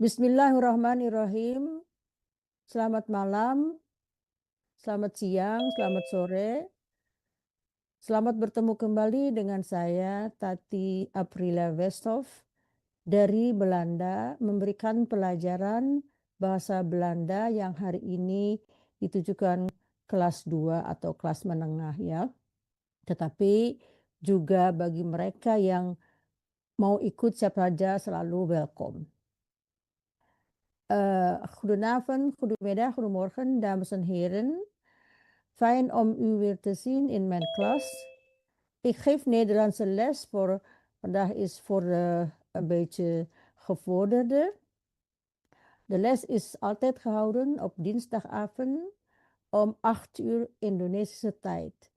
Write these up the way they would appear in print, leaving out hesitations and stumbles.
Bismillahirrahmanirrahim. Selamat malam, selamat siang, selamat sore. Selamat bertemu kembali dengan saya, Tati Aprilia Westhoff dari Belanda, memberikan pelajaran bahasa Belanda yang hari ini ditujukan kelas 2 atau kelas menengah ya. Tetapi juga bagi mereka yang mau ikut siapa saja selalu welcome. Goedenavond, goedemiddag, goedemorgen, dames en heren. Fijn om u weer te zien in mijn klas. Ik geef Nederlandse les voor, vandaag is voor een beetje gevorderde. De les is altijd gehouden op dinsdagavond om 8 uur Indonesische tijd.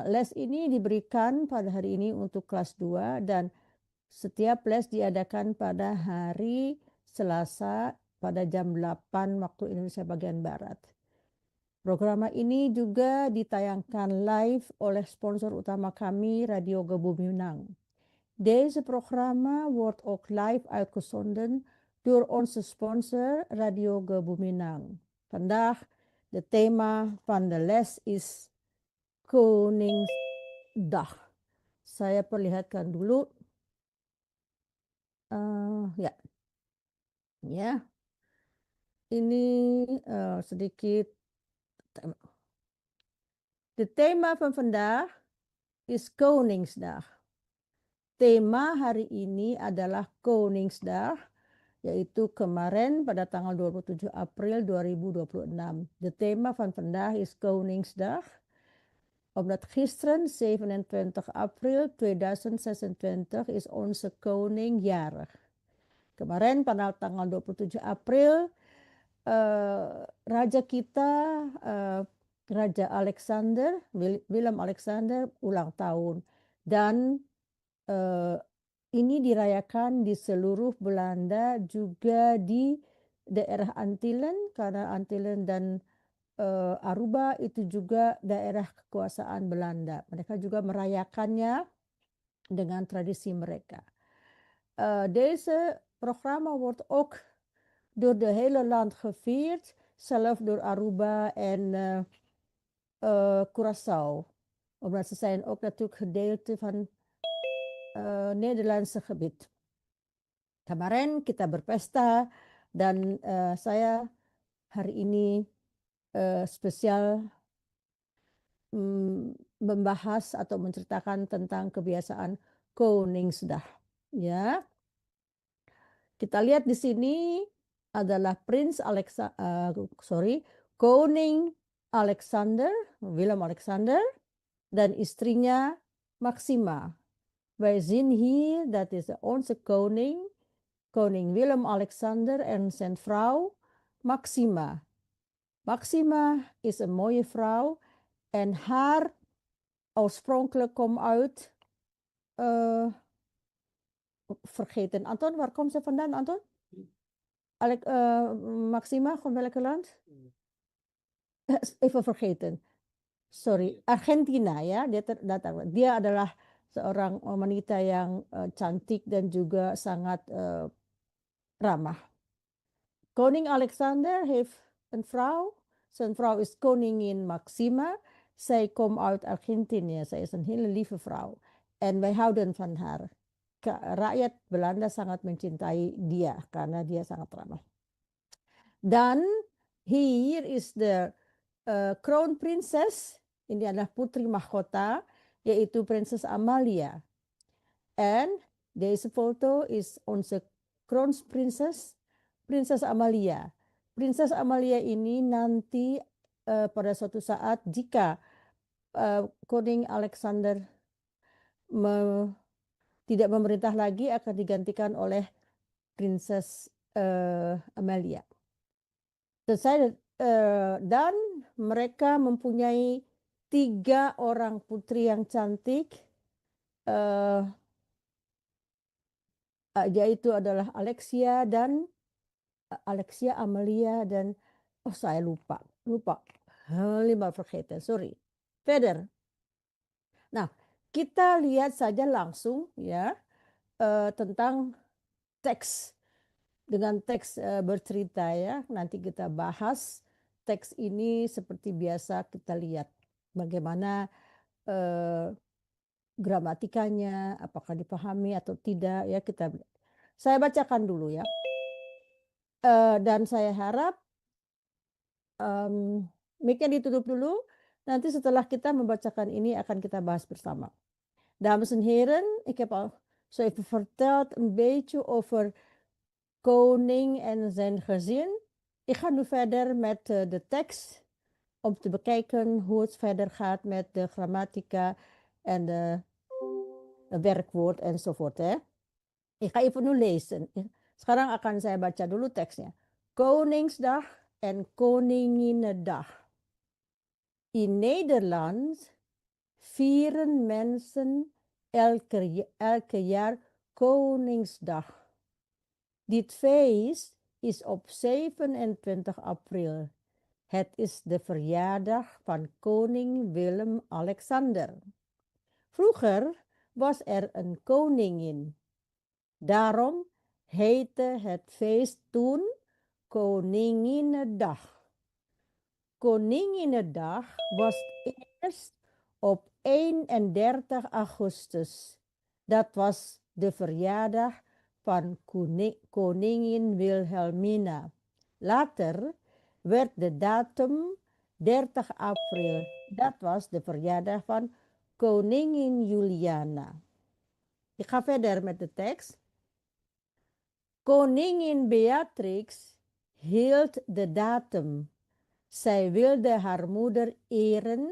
Les ini diberikan pada hari ini untuk kelas 2 dan setiap les diadakan pada hari Selasa pada jam 8 waktu Indonesia bagian Barat. Programma ini juga ditayangkan live oleh sponsor utama kami, Radio Gebuminang. Deze programma wordt ook live uitgezonden door onze sponsor Radio Gebuminang. Vandaag de thema van de les is Koningsdag. Saya perlihatkan dulu. Ya. Ya. Ini sedikit. De thema van vandaag is Koningsdag. Tema hari ini adalah Koningsdag, yaitu kemarin pada tanggal 27 April 2026. De thema van vandaag is Koningsdag. Omdat gisteren 27 April 2026 is onze koning jarig. Kemarin pada tanggal 27 April raja kita Raja Alexander, Willem Alexander ulang tahun dan ini dirayakan di seluruh Belanda juga di daerah Antillen karena Antillen dan Aruba itu juga daerah kekuasaan Belanda. Mereka juga merayakannya dengan tradisi mereka. Deze programma wordt ook door de hele land gevierd, zelfs door Aruba en Curaçao. Omdat ze zijn ook natuurlijk gedeelte van Nederlandse gebied. Kemarin kita berpesta dan saya hari ini spesial membahas atau menceritakan tentang kebiasaan Koningsdag. Ya, kita lihat di sini adalah Koning Alexander, Willem Alexander dan istrinya Maxima. Wij zien hier dat is onze koning, koning Willem Alexander en zijn vrouw Maxima. Maxima is een mooie vrouw en haar oorspronkelijk komt uit vergeten. Anton, waar komt ze vandaan, Anton? Maxima, van welk land? Even vergeten. Sorry, Argentina ya. Dia adalah seorang wanita yang cantik dan juga sangat ramah. Koning Alexander heeft een vrouw. Zijn vrouw is koningin Maxima. Zij komt uit Argentinië. Zij is een hele lieve vrouw. En wij houden van haar. Rakyat Belanda sangat mencintai dia karena dia sangat ramah. Dan hier is de crown princess. Ini adalah putri mahkota, yaitu Prinses Amalia. En deze foto is onze crown princess, Prinses Amalia. Prinses Amalia ini nanti pada suatu saat jika Koning Alexander tidak memerintah lagi akan digantikan oleh Prinses Amalia. Dan mereka mempunyai 3 orang putri yang cantik, yaitu adalah Alexia, Amalia dan saya lupa helemaal vergeten, sorry. Verder. Nah, kita lihat saja langsung ya tentang teks dengan teks bercerita ya. Nanti kita bahas teks ini seperti biasa kita lihat bagaimana gramatikanya, apakah dipahami atau tidak ya kita. Saya bacakan dulu ya. Dan saya harap mic-nya ditutup dulu. Nanti setelah kita membacakan ini akan kita bahas bersama. Dames en heren, ik heb al zo even verteld een beetje over koning en zijn gezin. Ik ga nu verder met de tekst om te bekijken hoe het verder gaat met de grammatica en de werkwoord enzovoort. Hè. Ik ga even nu lezen. Sekarang akan saya baca dulu teksnya. Koningsdag en Koninginnedag. In Nederland vieren mensen elke jaar Koningsdag. Dit feest is op 27 april. Het is de verjaardag van koning Willem-Alexander. Vroeger was er een koningin. Daarom heette het feest toen Koninginnedag. Koninginnedag was eerst op 31 augustus. Dat was de verjaardag van koningin Wilhelmina. Later werd de datum 30 april. Dat was de verjaardag van koningin Juliana. Ik ga verder met de tekst. Koningin Beatrix hield de datum. Zij wilde haar moeder eren.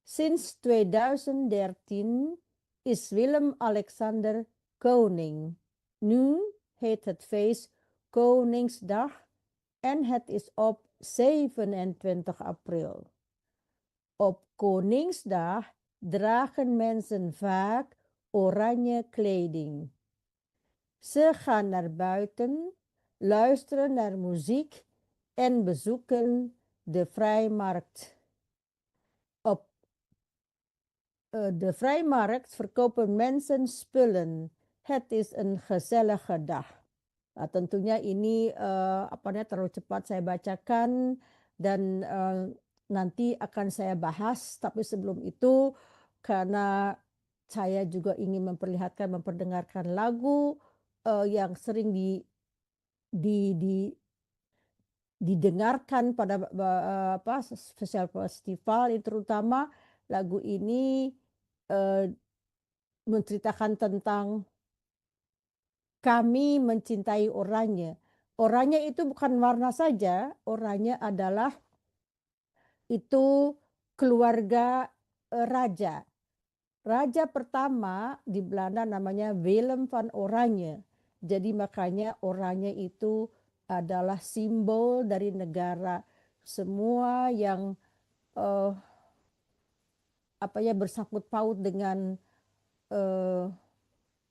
Sinds 2013 is Willem-Alexander koning. Nu heet het feest Koningsdag en het is op 27 april. Op Koningsdag dragen mensen vaak oranje kleding. Ze gaan naar buiten, luisteren naar muziek en bezoeken de vrijmarkt. Op de vrijmarkt verkopen mensen spullen. Het is een gezellige dag. Nah, tentunya ini terlalu cepat saya bacakan dan nanti akan saya bahas. Tapi sebelum itu karena saya juga ingin memperdengarkan lagu yang sering didengarkan pada festival, terutama lagu ini menceritakan tentang kami mencintai oranye. Oranye itu bukan warna saja, oranye adalah itu keluarga raja. Raja pertama di Belanda namanya Willem van Oranje. Jadi makanya oranye itu adalah simbol dari negara. Semua yang bersangkut paut dengan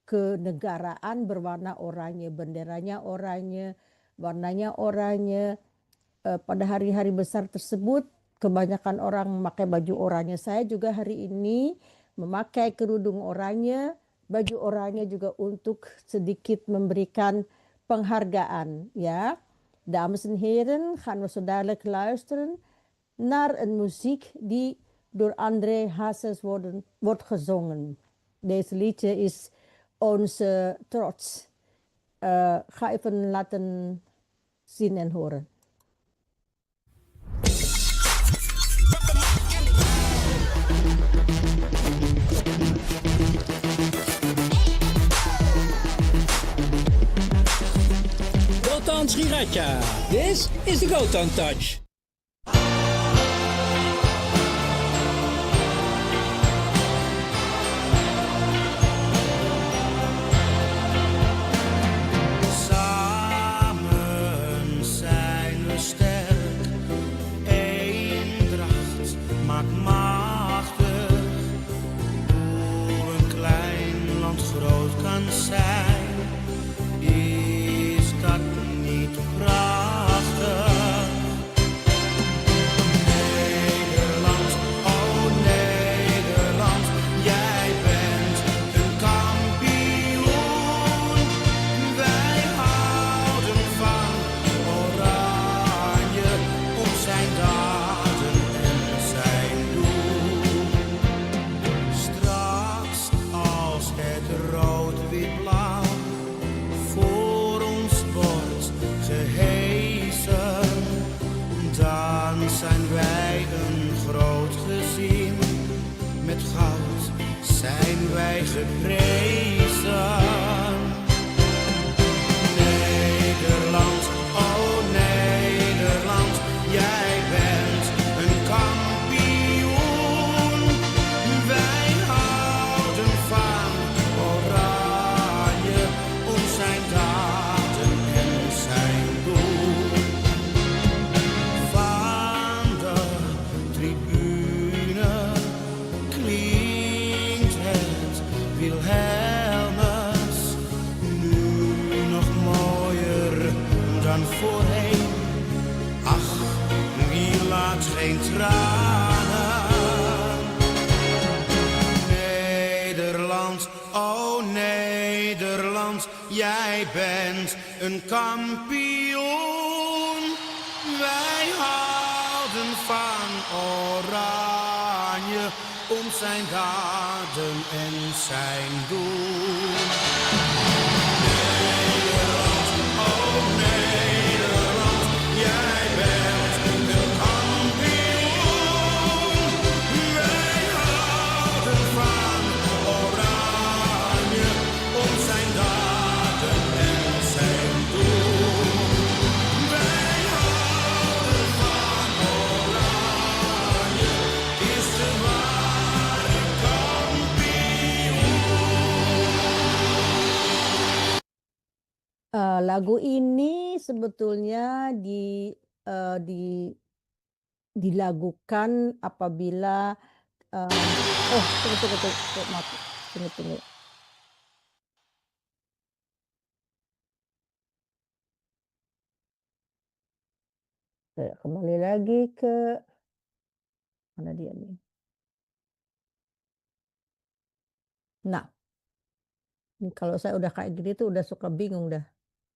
kenegaraan berwarna oranye, benderanya oranye, warnanya oranye. Pada hari-hari besar tersebut kebanyakan orang memakai baju oranye. Saya juga hari ini memakai kerudung oranye, baju oranye juga untuk sedikit memberikan penghargaan, ya. Dames en heren, gaan we zo dadelijk luisteren naar een muziek die door André Hazes wordt gezongen. Deze liedje is Onze Trots. Ga even laten zien en horen. Gotan Sriracha. This is the Gotan Touch. jij bent een kampioen. Wij houden van Oranje, om zijn daden en zijn doen. Nederland, oh Nederland, jij bent een kampioen. Wij houden van Oranje, om zijn daden en zijn doen. Wij houden van Oranje, is de ware Lagu ini sebetulnya dilagukan apabila tunggu, maaf, tunggu. Saya kembali lagi ke mana dia nih? Nah, ini kalau saya udah kayak gini tuh udah suka bingung dah.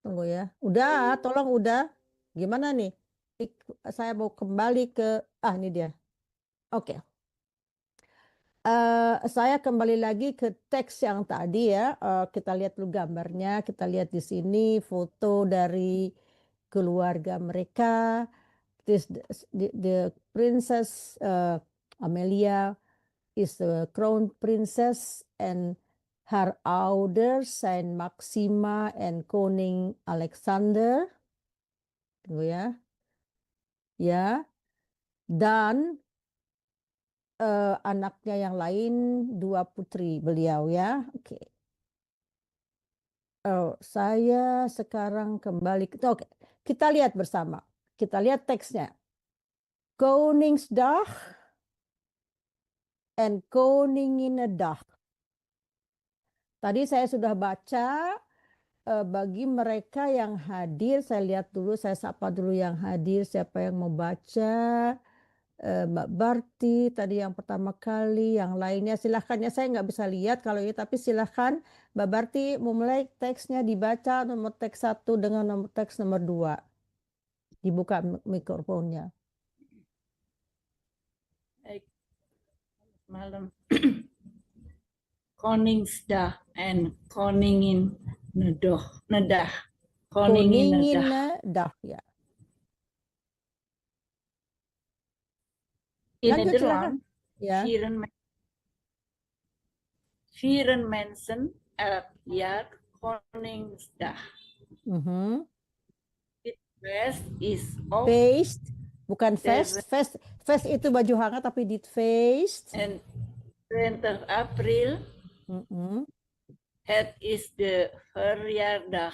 Tunggu ya. Udah, tolong udah. Gimana nih? Saya mau kembali ke ini dia. Oke. Saya kembali lagi ke teks yang tadi ya. Kita lihat dulu gambarnya. Kita lihat di sini foto dari keluarga mereka. This the princess Amelia is the crown princess and her ouder Saint Maxima and Koning Alexander. Tunggu ya. Ya. Dan anaknya yang lain 2 putri beliau ya. Oke. Saya sekarang kembali oke. Kita lihat bersama. Kita lihat teksnya. Koningsdag and Koninginnedag. Tadi saya sudah baca bagi mereka yang hadir, saya lihat dulu, saya sapa dulu yang hadir, siapa yang mau baca. Mbak Barti tadi yang pertama kali, yang lainnya silahkan ya, saya nggak bisa lihat kalau ini, tapi silahkan Mbak Barti memulai teksnya dibaca nomor teks 1 dengan nomor teks nomor 2. Dibuka mikrofonnya. Baik. Malam. Koningsdag en koningin nedag. Koninginnedag ya. In Lanjut, Nederland Ya. vieren mensen elk jaar Koningsdag. Dit feest is op Feest, bukan fest. Fest itu baju hangat, tapi dit feest. en 20 april. Het is de verjaardag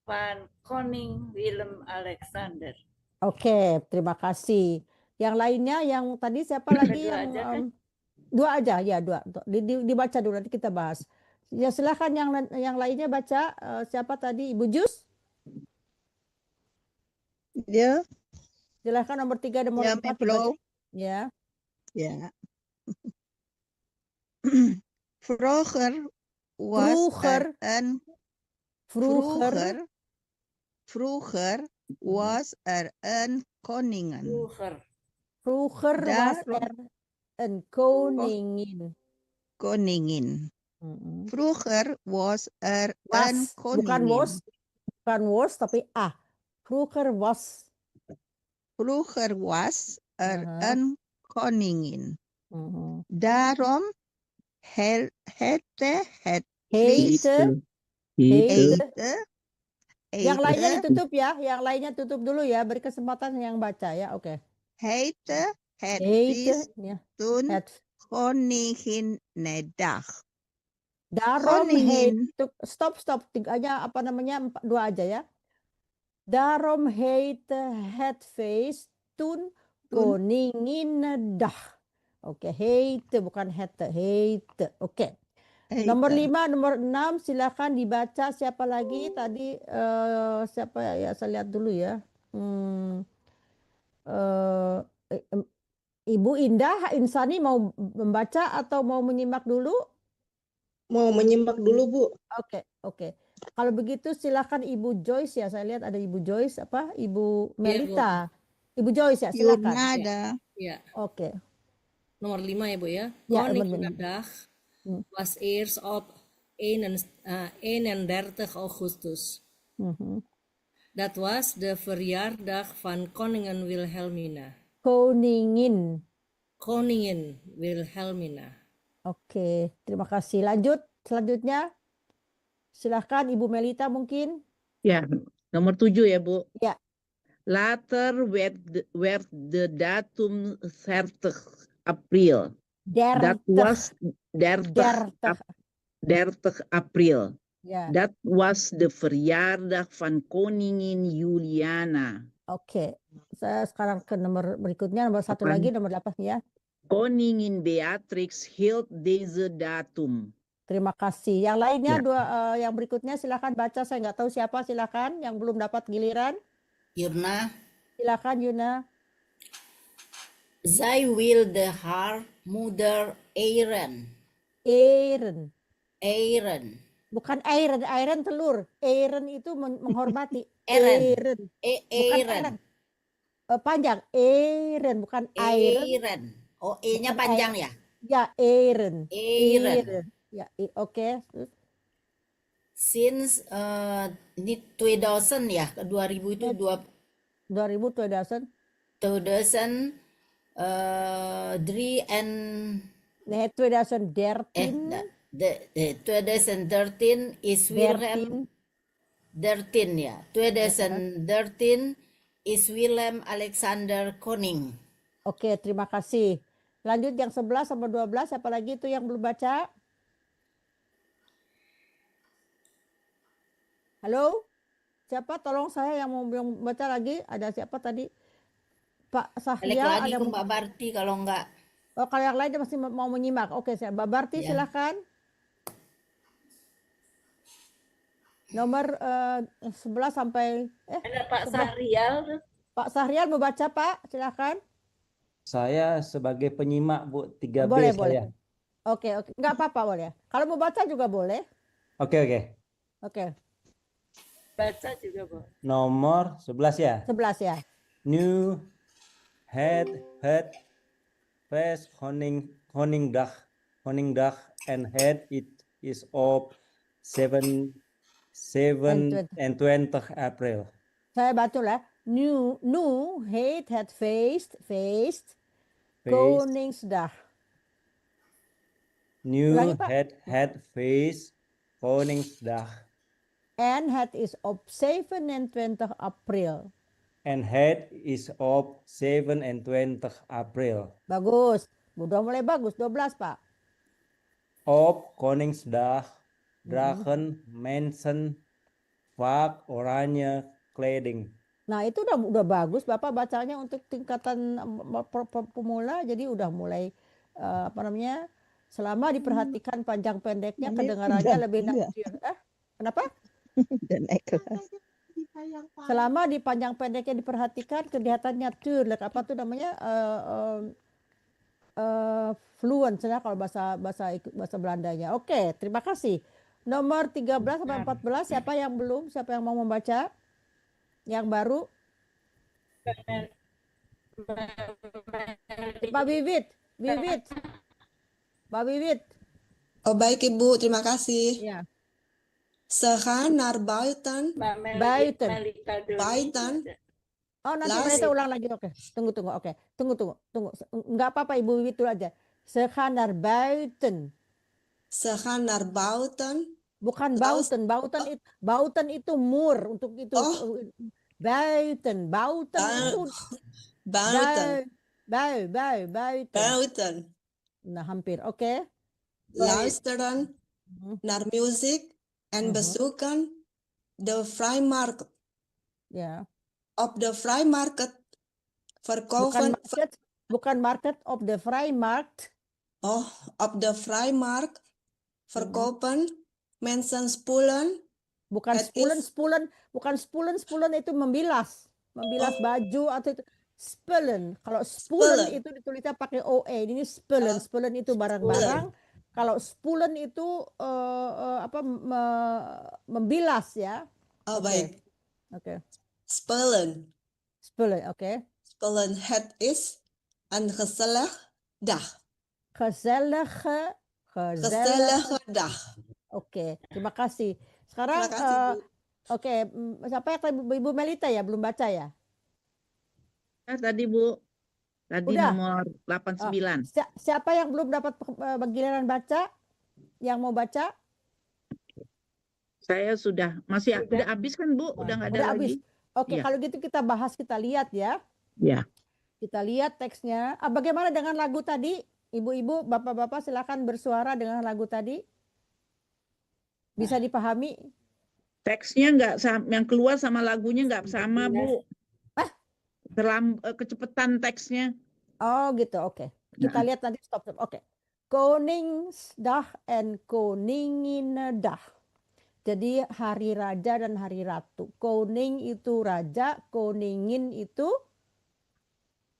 van Koning Willem-Alexander. Oke, terima kasih. Yang lainnya, yang tadi siapa lagi Dua yang aja kan? dua aja ya, dua. Dibaca dulu nanti kita bahas. Ya silakan yang lainnya baca. Siapa tadi? Ibu Jus? Ya, Silakan nomor 3 nomor ya, 4 mevrouw. Ya. Ja. Vroeger was er een was er een koningin. Vroeger was er een koningin. Vroeger was er een Bukan koningin. was, tapi Vroeger was. Vroeger was er een koningin. Daarom heette het feest. Yang lainnya ditutup ya, yang lainnya tutup dulu ya, beri kesempatan yang baca ya, oke. Heette het feest ya. toen Koninginnedag. Daarom Koningin. stop, hanya apa namanya 2 aja ya. Daarom heette het feest toen Koninginnedag. Oke, heette bukan hette, heette. Oke. Nomor 5, nomor 6 silakan dibaca. Siapa lagi tadi? Siapa ya? Saya lihat dulu ya. Ibu Indah Insani mau membaca atau mau menyimak dulu? mau menyimak dulu, Bu. Oke, oke. Kalau begitu silakan Ibu Joyce ya. Saya lihat ada Ibu Joyce apa? Ibu Melita. Ibu Joyce ya, silakan. Jurnada. Ya, Oke. nomor 5 ya Bu ya. Ya, Koning nomor 5. Nadag Hmm. was eerst op 31 Augustus. Mhm. Dat was de verjaardag van Koningin Wilhelmina. Koningin. Koningin Wilhelmina. Oke, terima kasih. Lanjut, selanjutnya. Silahkan Ibu Melita mungkin. Ja, nomor 7 ya, Bu. Ya. Later werd de datum 30 April. Dat was 30 April. Ya. Dat was de verjaardag van Koningin Juliana. Oke. Saya sekarang ke nomor berikutnya, nomor 1 Apaan? lagi, nomor 8 ya. Koningin Beatrix hield deze datum. Terima kasih. Yang lainnya Ya. yang berikutnya silakan baca. Saya nggak tahu siapa, silakan yang belum dapat giliran. Yurna, Silakan Yuna. zij wilde haar moeder eren. Eren. Eren. Bukan iron, iron telur. Eren itu menghormati. Eren. Eren. Bukan Eren. Panjang. Eren, bukan iron. Eren. Oh, E-nya Bukan panjang ya? Ya, Eren. Eren. Ya, oke. Since ini 2000 ya, 2000 itu 2000, 2000. 2003 and Nee, 2013. the 2013 is Wilhelm 13 ya. 2013 is Willem Alexander Koning. Oke, terima kasih. Lanjut yang 11 sama 12, siapa lagi itu yang belum baca? Halo? Siapa? Tolong saya yang mau baca lagi. Ada siapa tadi? Pak Balik Sahrial. lagi Ada ke Mbak Barti kalau enggak. Oh, kalau yang lain dia masih mau menyimak. Oke, Mbak Barti Ya. silakan. Nomor 11 sampai Ada Pak 11. Sahrial. Pak Sahrial mau baca, Pak? Silakan. Saya sebagai penyimak, Bu, 3B Boleh, saya. boleh. Oke, oke. Enggak apa-apa, boleh. Kalau mau baca juga boleh. Oke. Oke, Baca juga, Bu. Nomor 11 ya. 11 ya. New head face Koningdag and head it is of 7 and 20 April. Saya baca lah. New head had faced Koningsdag. New Ulangi, Pak. head face Koningsdag And head is of 7 and 20 April. and head is of 7 and 20 April. Bagus. Udah mulai bagus. 12, Pak. Of Koningsdag dragen mensen vaak oranje kleding. Nah, itu udah bagus. Bapak bacanya untuk tingkatan pemula, jadi udah mulai selama diperhatikan panjang pendeknya kedengarannya lebih nature. Kenapa? Dan naik kelas. Selama di panjang pendeknya diperhatikan kelihatannya natuurlijk, apa tuh namanya fluent ya kalau bahasa Belandanya. Oke, terima kasih. Nomor 13 sampai 14 siapa yang belum? Siapa yang mau membaca? Yang baru? Pak Bibit. Pak Bibit. Oh, baik Ibu, terima kasih. Ya. Ze gaan naar buiten. Buiten. Buiten. Oh, nanti Last. kita ulang lagi. Oke. Tunggu. Oke. Tunggu. Enggak apa-apa Ibu Bibit dulu aja. Ze gaan naar buiten. Ze gaan naar buiten. Bukan Laus. Bauten. Bauten itu mur untuk itu. Oh. Buiten itu Buiten. buiten. Buiten. Nah, hampir. Oke. Luisteren naar muziek en Mhm. bezoeken de Vrijmarkt. Ya. Op de Vrijmarkt verkopen. Bukan market of the Vrijmarkt. Oh, op de Vrijmarkt verkopen mensen spullen. Bukan Het is- spulen itu membilas baju atau itu spullen. Kalau Spullen. spullen itu ditulisnya pakai OE. Ini spullen itu barang-barang. Kalau spulen itu membilas ya. Oh, Oke. baik. Oke. Spullen. Spulen, oke. Spullen het is een gezellig dag. Gezellige. Gezellige dag. Oke, terima kasih. Sekarang Terima kasih, Bu. oke, siapa yang Ibu Melita ya belum baca ya? Ya, tadi Bu. Tadi Udah. nomor 89. Siapa yang belum dapat giliran baca? Yang mau baca? Saya sudah udah habis kan Bu? Udah nggak ada Udah habis. lagi? Oke, Iya. kalau gitu kita bahas, kita lihat ya. Ya. Kita lihat teksnya. Bagaimana dengan lagu tadi? Ibu-ibu, bapak-bapak silakan bersuara dengan lagu tadi. Bisa dipahami? Teksnya nggak sama, yang keluar sama lagunya nggak sama Bu. Kecepatan teksnya. Oh gitu, oke. Kita lihat nanti stop. Oke. Koningsdag en Koninginnedag. Jadi hari raja dan hari ratu. Koning itu raja, koningin itu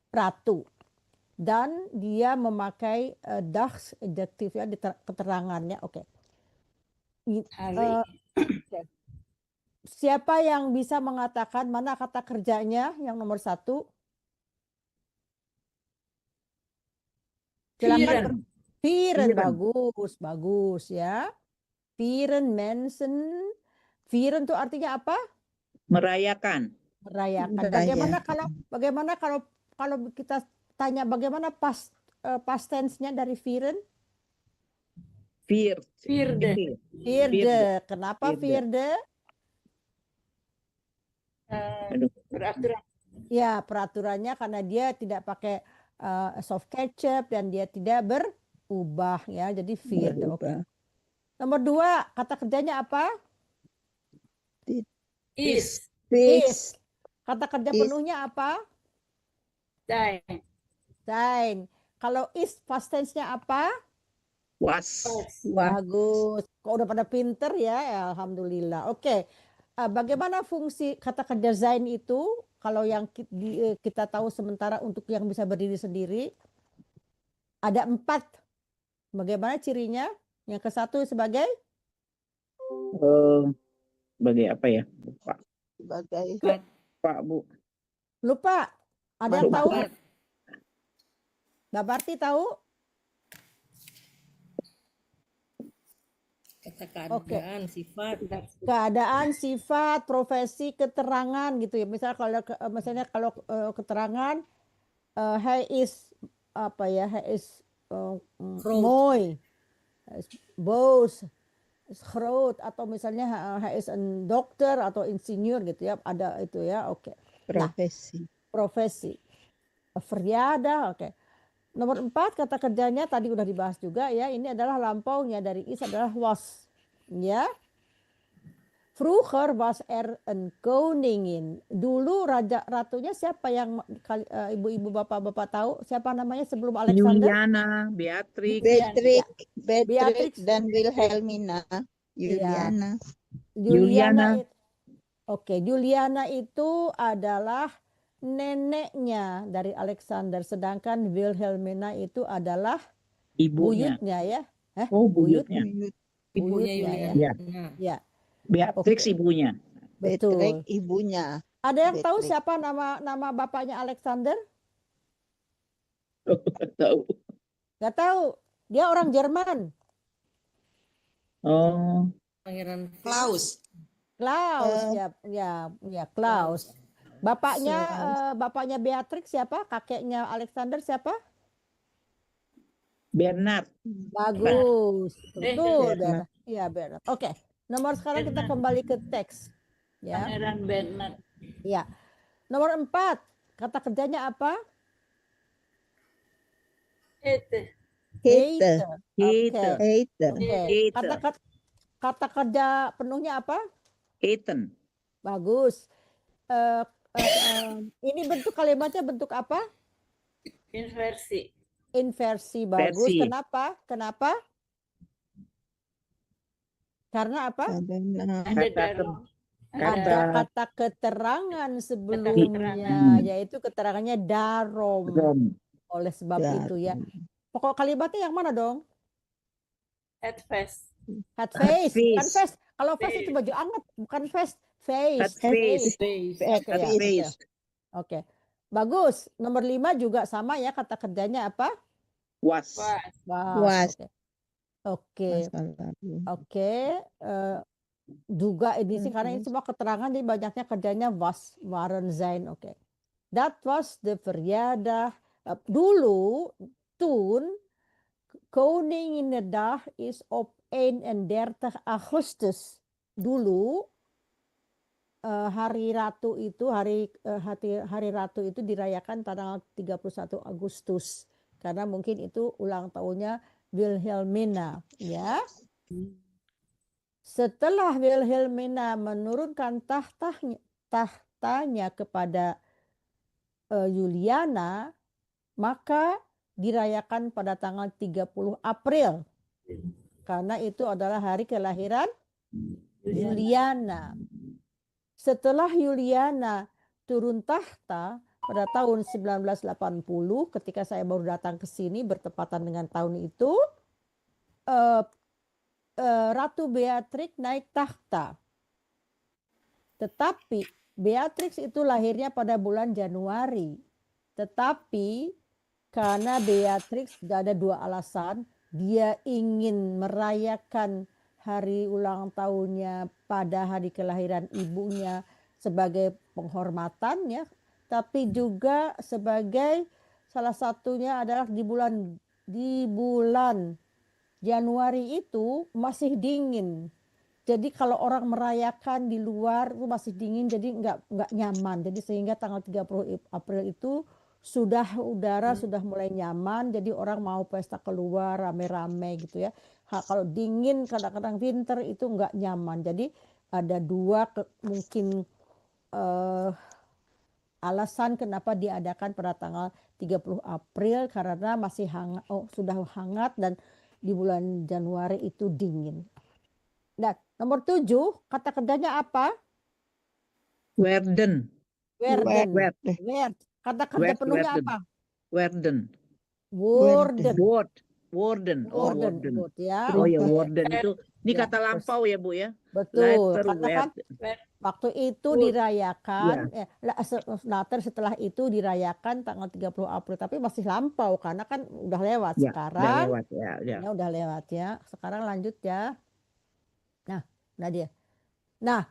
ratu. Dan dia memakai dags adjektif ya di keterangannya. Oke. Oke. Siapa yang bisa mengatakan mana kata kerjanya yang nomor 1? Silakan. Vieren, bagus ya. Vieren mensen. Vieren itu artinya apa? Merayakan. Merayakan. Bagaimana kalau kita tanya bagaimana past tense-nya dari vieren? Vierde. Kenapa vierde? Peraturan. Ya, peraturannya karena dia tidak pakai soft ketchup dan dia tidak berubah ya. Jadi vierde. Oke. Nomor 2, kata kerjanya apa? Is. Kata kerja penuhnya apa? Sein. Kalau is past tense-nya apa? Was. Bagus. Kok udah pada pinter ya? Alhamdulillah. Oke. Bagaimana fungsi kata kerja sein itu? Kalau yang kita tahu sementara untuk yang bisa berdiri sendiri ada 4. Bagaimana cirinya? Yang ke-1 sebagai? Sebagai apa ya? Lupa. Sebagai Pak Bu. Lupa. Ada yang tahu? Mbak Barti tahu? Keadaan, sifat. Keadaan, sifat, profesi, keterangan gitu ya. Misalnya kalau keterangan he is apa ya? He is mooi, boos, groot, atau misalnya he is a dokter atau insinyur gitu ya. Ada itu ya. Oke. profesi. Profesi. Verjaardag, oke. Nomor 4 kata kerjanya tadi udah dibahas juga ya. Ini adalah lampaunya dari is adalah was. Ya. Vroeger was een koningin. Dulu ratunya siapa yang ibu-ibu bapak-bapak tahu? Siapa namanya sebelum Alexander? Juliana, Beatrix. Beatrix dan Wilhelmina. Juliana. Oke, Juliana itu adalah neneknya dari Alexander, sedangkan Wilhelmina itu adalah Ibunya. buyutnya ya. Buyutnya. Ibunya ya. Yuliana. Ya, Beatrix ibunya. betul. Beatrix ibunya. Ada yang tahu Beatrix. siapa nama bapaknya Alexander? Tahu. Gak tahu. Dia orang Jerman. Oh. Pangeran Klaus. Klaus, ya Klaus. Bapaknya Beatrix siapa? Kakeknya Alexander siapa? Bernard. Bagus. Betul, Bernard. Bernard. Iya, Bernard. Oke. Nomor sekarang kita kembali ke teks. Ya. Pangeran Bernard. Ya. Nomor 4. Kata kerjanya apa? Hete. Oke. Kata kerja penuhnya apa? Eten. Bagus. Ini bentuk kalimatnya bentuk apa? Inversi. Inversi. Bagus. Versi. Kenapa? Karena apa? Ada kata keterangan sebelumnya, yaitu keterangannya darom. Oleh sebab itu ya. Pokok kalimatnya yang mana dong? At fest. Hat face, bukan face. vest. Kalau vest itu baju anget, bukan vest. Face. Hat face. Face. Hat Oke, ya. face. Oke. Bagus. Nomor 5 juga sama ya, kata kerjanya apa? Was. Was. Was. Oke. Oke. Juga ini sih karena ini semua keterangan jadi banyaknya kerjanya was, waren, zijn. Oke. Dat was de verjaardag. Dulu, toen, Koninginnedag is op 31 Agustus. Dulu hari Ratu itu hari Ratu itu dirayakan tanggal 31 Agustus karena mungkin itu ulang tahunnya Wilhelmina, ya. Setelah Wilhelmina menurunkan tahtanya kepada Juliana, maka dirayakan pada tanggal 30 April. Karena itu adalah hari kelahiran Juliana. Setelah Juliana turun tahta pada tahun 1980, ketika saya baru datang ke sini bertepatan dengan tahun itu, Ratu Beatrix naik tahta. Tetapi Beatrix itu lahirnya pada bulan Januari. Tetapi karena Beatrix gak ada dua alasan, dia ingin merayakan hari ulang tahunnya pada hari kelahiran ibunya sebagai penghormatan ya, tapi juga sebagai salah satunya adalah di bulan Januari itu masih dingin. Jadi kalau orang merayakan di luar itu masih dingin, jadi nggak nyaman. Jadi sehingga tanggal 30 April itu udara sudah mulai nyaman, jadi orang mau pesta keluar rame-rame gitu ya. Kalau dingin kadang-kadang winter itu nggak nyaman. Jadi ada dua mungkin alasan kenapa diadakan pada tanggal 30 April karena masih sudah hangat dan di bulan Januari itu dingin. Nah, nomor 7 kata kerjanya apa? Werden. Kata kerja penuhnya Werden. apa? Werden. Worden. Worden. Oh, Worden. Ya. Oh ya, Worden itu. Ini Ya, kata lampau ya, Bu ya? Betul. Later Karena kan waktu itu dirayakan, later setelah itu dirayakan tanggal 30 April, tapi masih lampau karena kan udah lewat sekarang. Udah lewat ya. Ya, udah lewat ya. Sekarang lanjut ya. Nah dia. Nah,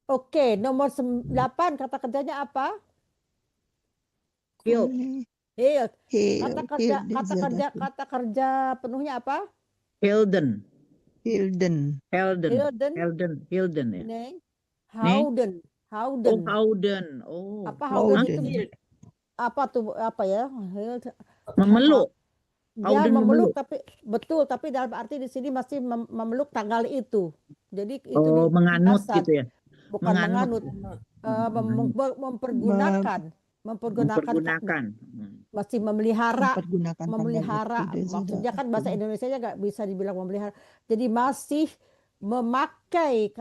oke, nomor 8 kata kerjanya apa? Hild. Kata kerja penuhnya apa? Hilden ya. Neng. Howden. Oh, Howden. Oh. Apa Howden itu? Apa tuh apa ya? Memeluk. Ya memeluk tapi betul, tapi dalam arti di sini masih memeluk tanggal itu. Jadi itu menganut dasar. gitu ya. Bukan menganut. Mempergunakan. Masih memelihara. Maksudnya kan bahasa Indonesianya nggak bisa dibilang memelihara. Jadi masih memakai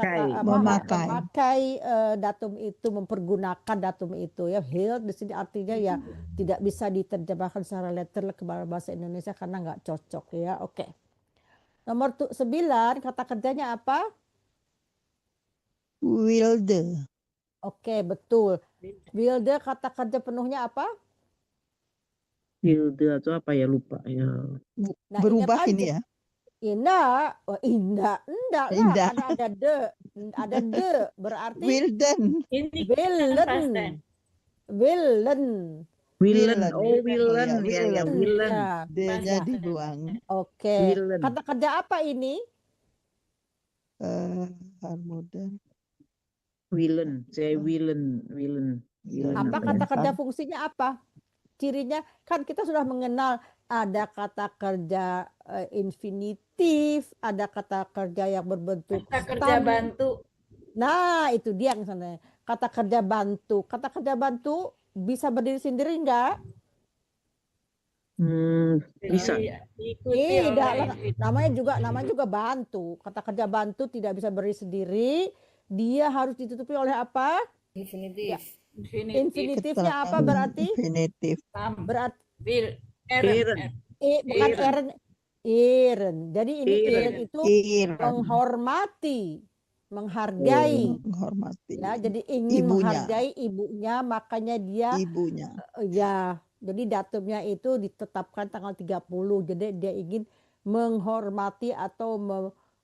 datum itu, mempergunakan datum itu ya. Hild di sini artinya ya tidak bisa diterjemahkan secara literal ke bahasa Indonesia karena nggak cocok ya. Oke. Nomor 9 kata kerjanya apa? Wilde. Oke, betul. Wilde kata kerja penuhnya apa? Wilde atau apa ya, lupa ya. Nah, Berubah ini ya. Indah lah. Ada de berarti Wilden. Willen. Willen ya, Willen. D-nya dibuang. Oke. Willen. Kata kerja apa ini? Harmoden. Willen. Apa kata kerja fungsinya apa? Cirinya kan kita sudah mengenal ada kata kerja infinitif, ada kata kerja yang berbentuk Kata kerja bantu. Nah, itu dia misalnya. Kata kerja bantu. Kata kerja bantu bisa berdiri sendiri enggak? Bisa. Tidak, namanya juga bantu. Kata kerja bantu tidak bisa berdiri sendiri. Dia harus ditutupi oleh apa? Infinitif. Ya. Infinitifnya apa berarti? Infinitif. Berarti Eren. bukan eren. Ehren. Jadi ini Ehren itu Iren. menghormati, menghargai. Menghormati Ya, jadi ingin ibunya. menghargai ibunya, makanya dia Ibunya. ya, jadi datumnya itu ditetapkan tanggal 30. Jadi dia ingin menghormati atau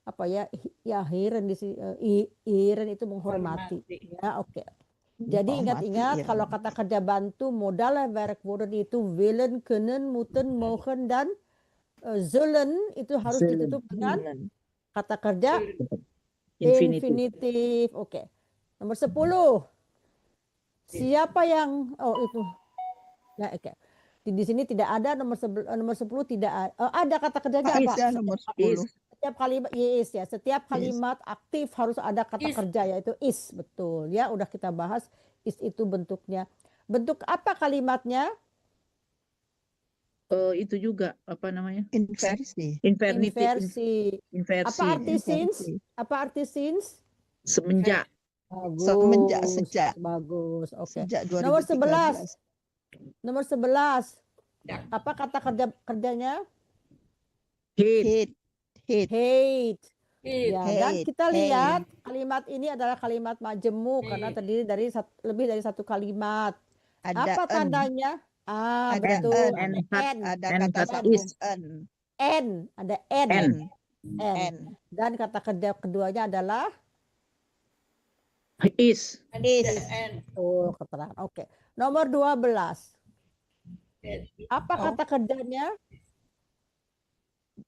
apa ya, ya Ehren di sini, Ehren itu menghormati. Ya, oke. Jadi ingat-ingat kalau kata kerja bantu modal werkwoorden itu willen, kunnen, moeten, mogen dan zullen itu harus Zullen. ditutup dengan kata kerja Infinitive. infinitif. Oke. Nomor 10. Siapa yang itu. Ya, oke. Di sini tidak ada nomor 10 tidak ada kata kerjanya apa? Is ya nomor 10. Setiap kalimat is ya. Setiap kalimat aktif harus ada kata kerja yaitu is, betul. Ya, udah kita bahas is itu bentuknya. Bentuk apa kalimatnya? Itu juga apa namanya? Inversi. Inversi. Inversi. Apa arti since? Apa arti since? Semenjak. Bagus. Semenjak, sejak. Bagus. Oke. Sejak 2013. Nomor 11. Nomor 11. Apa kata kerjanya? Hate. Hate. Ya, dan kita lihat kalimat ini adalah kalimat majemuk karena terdiri dari lebih dari satu kalimat. Ada Apa tandanya? Ada Betul. N. Ada N kata kata sambung is. N. Ada N. N. Dan kata kerja keduanya adalah Is. oh, keterangan. Oke. Nomor 12. Apa kata kerjanya?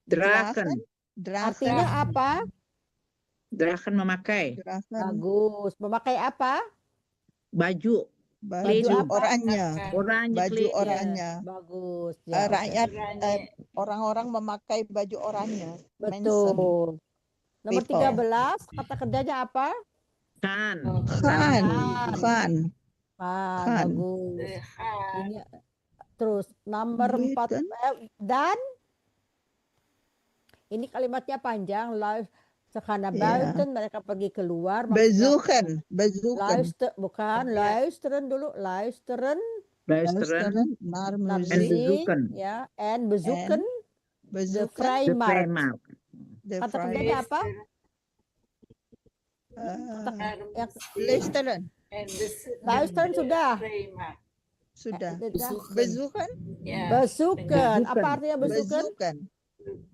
Draken. Artinya apa? Draken memakai. Bagus. Memakai apa? Baju. Baju apa? oranye. Oranye. Baju oranye. Bagus. Ya, oke. Rakyat orang-orang memakai baju oranye. Betul. Nomor People. 13, kata kerjanya apa? Kan. Kan. Bagus. Ini, terus nomor 4 dan ini kalimatnya panjang. Karena buiten mereka pergi keluar. Bezoeken. Bukan luisteren dulu. Luisteren naar naar muziek. muziek. Ya, en bezoeken de Bezoeken Vrijmarkt. de Kata kerjanya apa? Luisteren. Luisteren sudah. Sudah. Bezoeken. Bezoeken. Bezoeken. Apa artinya bezoeken? Bezoeken.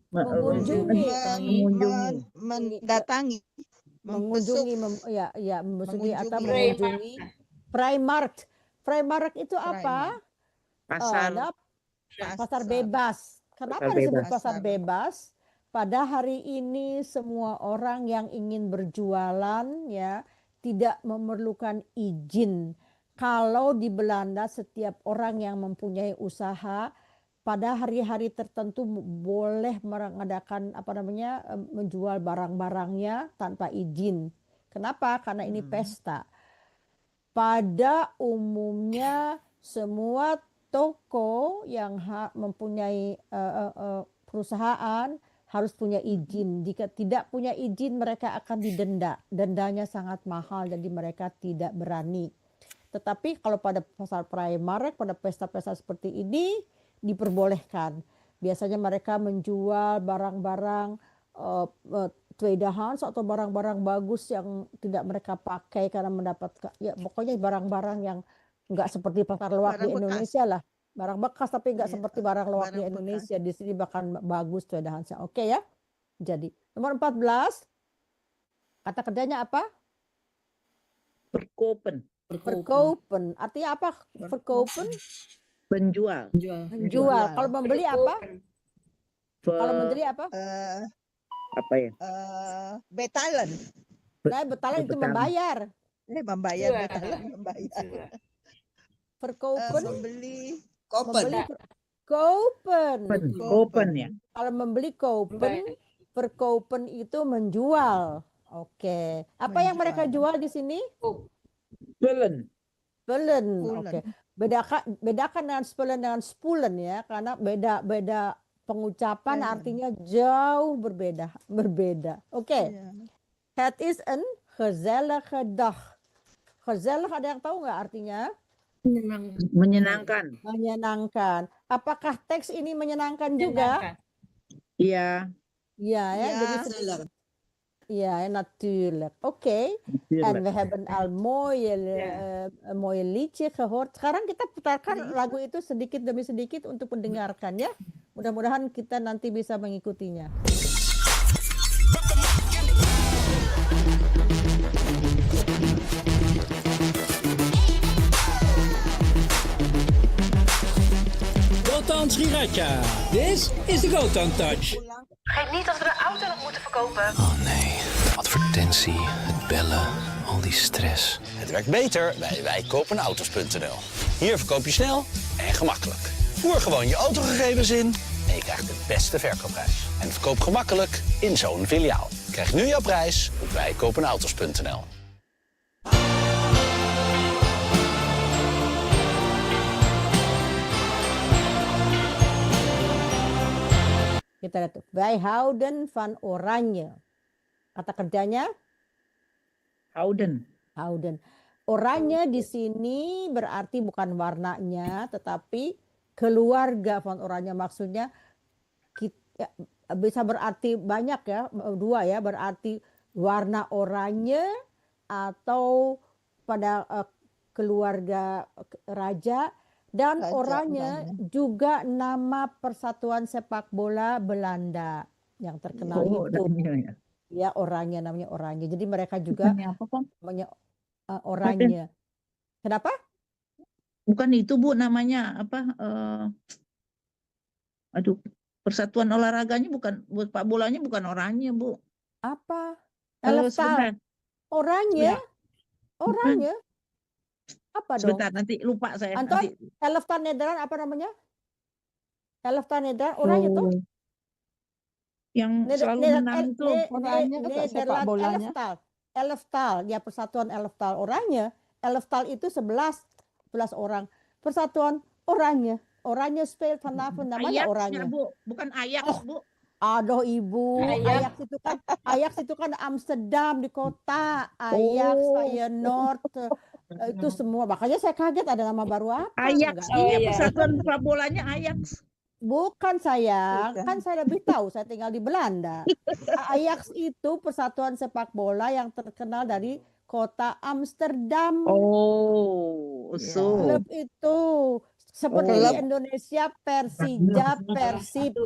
Mengunjungi. Mendatangi. Mengunjungi, mengunjungi atau mengunjungi Vrijmarkt. Vrijmarkt itu apa? Pasar. Pasar bebas. Kenapa Pasar disebut bebas. pasar bebas? Pada hari ini semua orang yang ingin berjualan ya tidak memerlukan izin. Kalau di Belanda setiap orang yang mempunyai usaha pada hari-hari tertentu boleh mengadakan menjual barang-barangnya tanpa izin. Kenapa? Karena ini pesta. Pada umumnya semua toko yang mempunyai perusahaan harus punya izin. Jika tidak punya izin mereka akan didenda. Dendanya sangat mahal jadi mereka tidak berani. Tetapi kalau pada pasar Vrijmarkt, pada pesta-pesta seperti ini diperbolehkan. Biasanya mereka menjual barang-barang tweedehands atau barang-barang bagus yang tidak mereka pakai karena mendapatkan pokoknya barang-barang yang enggak seperti pasar loak di Indonesia lah. Barang bekas tapi enggak seperti barang loak di Indonesia. Di sini bahkan bagus tweedehandsnya. Oke ya. Jadi, nomor 14 kata kerjanya apa? Verkopen. Verkopen. Artinya apa? Verkopen? Penjual. Menjual. Kalau membeli apa? Kalau membeli apa? Apa ya? Betalen. Betalen itu membayar. Membayar. Betalen membayar. Verkopen. Membeli. Kopen. Kopen ya. Kalau membeli kopen, verkopen itu menjual. Oke. Apa yang mereka jual di sini? Spullen. Oke. Bedakan dengan spullen dengan spulen ya, karena beda pengucapan artinya jauh berbeda. Oke. Het is een gezellige dag. Gezellig ada yang tahu nggak artinya? Menyenangkan. Menyenangkan. Apakah teks ini menyenangkan juga? Ja, Ja, ja, Ja. jadi Gezellig. ja, natuurlijk. Oké. En we hebben al een mooie liedje gehoord. Sekarang kita putarkan lagu itu sedikit demi sedikit untuk mendengarkan ya. Mudah-mudahan kita nanti bisa mengikutinya. Gotan Sriracha. This is the Gotan Touch. Vergeet niet dat we de auto nog moeten verkopen. Oh nee, advertentie, het bellen, al die stress. Het werkt beter bij wijkopenauto's.nl. Hier verkoop je snel en gemakkelijk. Voer gewoon je autogegevens in en je krijgt de beste verkoopprijs. En verkoop gemakkelijk in zo'n filiaal. Krijg nu jouw prijs op wijkopenauto's.nl. Kita lihat tuh. Wij houden van oranje. Kata kerjanya houden. houden. Oranye di sini berarti bukan warnanya, tetapi keluarga van oranje. Maksudnya kita, bisa berarti banyak ya, dua ya, berarti warna oranye atau pada keluarga raja. Dan Raja oranye Oranje. juga nama persatuan sepak bola Belanda yang terkenal itu. oranye ya. Ya, oranye, namanya oranye. Jadi mereka juga Bukannya apa kan? namanya oranye. Kenapa? Bukan itu Bu namanya apa? Aduh, persatuan olahraganya bukan buat pak bolanya bukan oranye Bu. Apa? Sebentar, Elftal. Oranye? Oranye? Apa dong? sebentar nanti lupa saya. Anton, Nanti. Elftal Nederland apa namanya? Elftal Nederland oranye tuh? Oh, yang selalu menang itu. oranye kan sepak Nederland bolanya. Elftal. Elftal, ya persatuan Elftal oranye. Elftal itu 11 orang. Persatuan oranye. Oranje speelt vanavond namanya Ajax oranye. ya Bu, bukan Ajax Bu. Aduh Ibu, Ajax itu kan Amsterdam di kota. Ajax, Feyenoord, itu semua. Makanya saya kaget ada nama baru apa. Ajax, Enggak. iya persatuan sepak bolanya Ajax. Bukan sayang, Bukan. kan saya lebih tahu, saya tinggal di Belanda. Ajax itu persatuan sepak bola yang terkenal dari kota Amsterdam. Oh, so. Klub itu seperti Klub. di Indonesia Persija, Persib.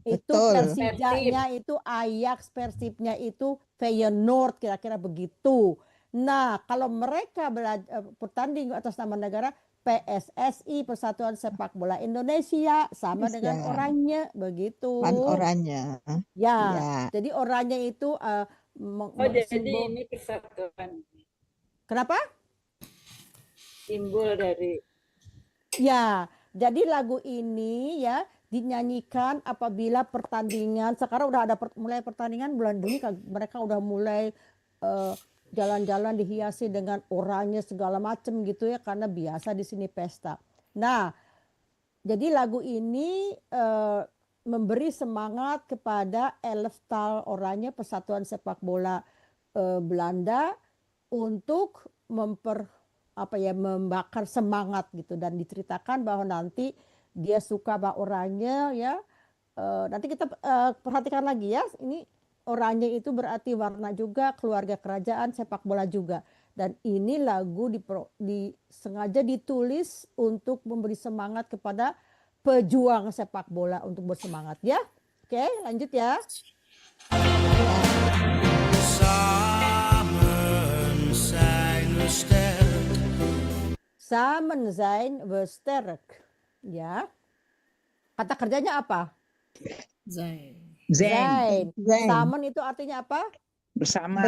Itu Betul. Persijanya itu Ajax, Persibnya itu Feyenoord, kira-kira begitu. Nah, kalau mereka bertanding atas nama negara, PSSI, Persatuan Sepak Bola Indonesia, sama dengan Indonesia. oranye, begitu. Van oranye. Ya, Ya. jadi oranye itu Jadi simbol. ini persatuan Kenapa? simbol dari Ya, jadi lagu ini ya dinyanyikan apabila pertandingan, sekarang udah ada mulai pertandingan bulan Juni, mereka udah mulai jalan-jalan dihiasi dengan oranye segala macam gitu ya, karena biasa di sini pesta. Nah, jadi lagu ini memberi semangat kepada Elftal Oranje, Persatuan Sepak Bola Belanda, untuk membakar semangat gitu, dan diceritakan bahwa nanti dia suka sama oranye ya. Nanti kita perhatikan lagi ya. Ini oranye itu berarti warna juga, keluarga kerajaan, sepak bola juga. Dan ini lagu sengaja ditulis untuk memberi semangat kepada pejuang sepak bola untuk bersemangat ya. Oke, lanjut ya. Samen zijn we sterk. Samen zijn we sterk. Ya. Kata kerjanya apa? Zain. Zain. Zain. Samen itu artinya apa? Bersama.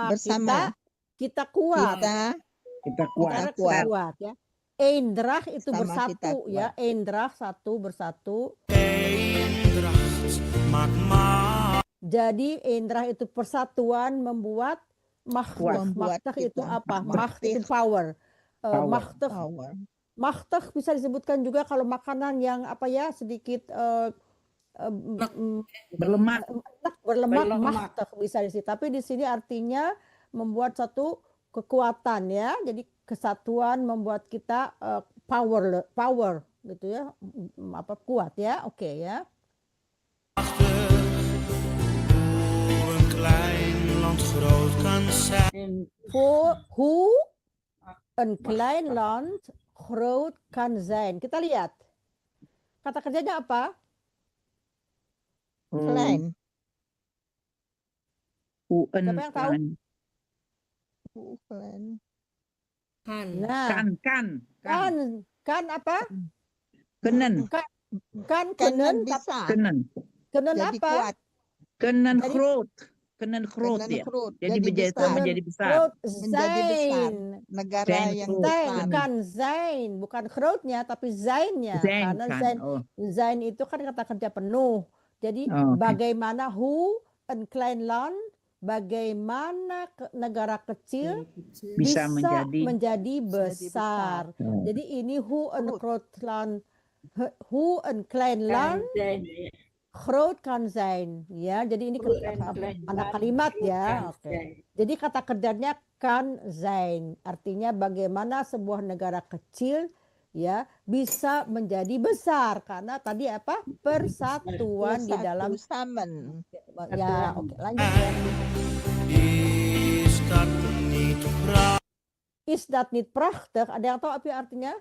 Bersama. Kita kuat. Kita kuat. Kita kuat ya. Eendracht itu Sama bersatu kita kuat. ya. Eendracht, satu, bersatu. Eendracht maakt macht. Jadi eendracht itu persatuan membuat macht. Membuat Machtig itu kita apa? Macht itu power. Machtig. Power. Machtig bisa disebutkan juga kalau makanan yang sedikit Berlemak. berlemak machtig bisa di sini. Tapi di sini artinya membuat satu kekuatan ya. Jadi kesatuan membuat kita power gitu ya. Kuat ya. Oke ya. land groot kan zijn. Hoe een klein land groot kan zijn. Kita lihat. Kata kerjanya apa? Klein. Hoe Siapa een yang tahu? klein. Klein. Nah, kan apa? Kunnen. Kan Kanan kunnen, bisa. Kunnen. kunnen Jadi apa? kuat. Kunnen Jadi- groot. Kunnen groot Kanan ya. groot. Jadi besar. menjadi besar. Groot Menjadi besar. zijn. Negara Zijn yang groot. Zijn, besar. kan zijn, bukan grootnya tapi zainnya. Zijn Karena kan. zain, Oh. zain itu kan kata kerja penuh. Jadi Oh, oke. bagaimana hoe een klein land, bagaimana negara kecil Bisa menjadi Menjadi besar. besar. Oh. Jadi ini hoe een groot land, hoe een klein land groot kan zijn. Ya, jadi ini anak kalimat ya. Oke. Jadi kata kerjanya kan zijn. Artinya bagaimana sebuah negara kecil ya bisa menjadi besar karena tadi apa? Persatuan di dalam samen. ya. Oke, lanjut ya. Is dat niet prachtig? Is dat niet prachtig? Ada yang tahu apa artinya?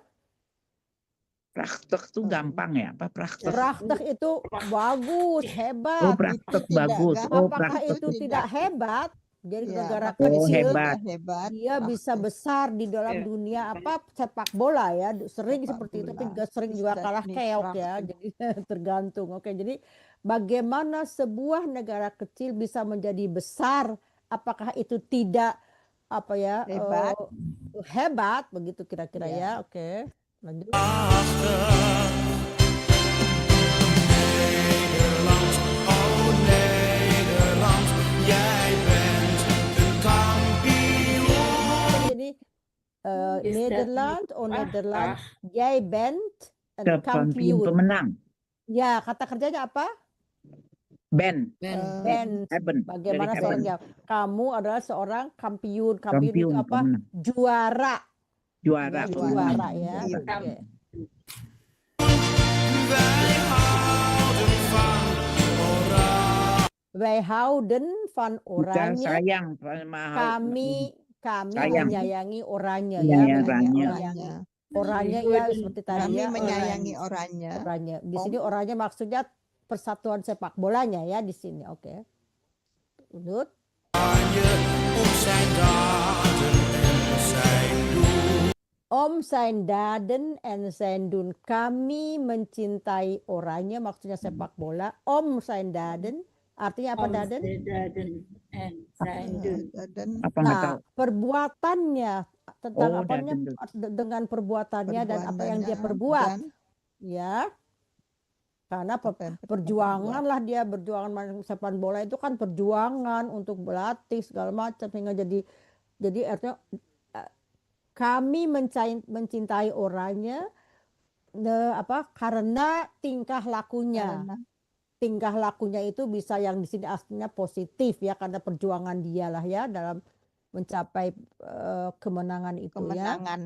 Prachtig tuh gampang ya. Apa prachtig? Prachtig itu bagus, Oh, hebat. prachtig tidak bagus. gampang. Oh, Apakah prachtig. itu tidak hebat? Jadi Ya, negara apakah itu kecil hebat. tidak hebat. dia bisa Prachtig. besar di dalam dunia apa sepak bola ya. Sering Sepak seperti itu, bola. tapi juga sering Is juga that kalah niet keok ya. prachtig? Jadi tergantung. Oke, jadi bagaimana sebuah negara kecil bisa menjadi besar? Apakah itu tidak apa ya Hebat. hebat begitu kira-kira Ya. ya? Oke, lanjut. Nederland, oh Nederland, jij bent de kampioen. Jadi Nederland, oh Nederland, jij bent een De kampioen kampioen. pemenang. Ya, kata kerjanya apa? Ben. Bent. Hebben. Bagaimana Dari seorang hebben. jawab? Kamu adalah seorang kampiun. Kampiun itu Kampioen apa? pemenang. Juara. Juara. Ya, juara ya. Juara. Oke. Wij houden van oranje. Wij houden van Kita oranje. sayang sama Kami sayang. menyayangi oranye Iya, ya. oranye. Menyayangi oranye ya seperti tadi Kami ya. menyayangi oranye. Oranye. Di sini oranye maksudnya persatuan sepak bolanya ya di sini. Oke. Lanjut. Om zijn daden en zijn doen. Om zijn daden en zijn doen. Kami mencintai oranje, maksudnya sepak bola. Om zijn daden, artinya apa daden? Dan Apa nggak tahu? Nah, perbuatannya tentang Oh, apanya daden. dengan perbuatannya dan apa yang dia perbuat, dan ya. Karena apa yang kita perjuangan lah dia berjuangan main sepak bola itu kan perjuangan untuk berlatih segala macam sehingga jadi artinya kami mencintai orangnya karena tingkah lakunya. Karena Tingkah lakunya itu bisa yang di sini aslinya positif ya karena perjuangan dia lah ya dalam mencapai kemenangan itu ya. kemenangan.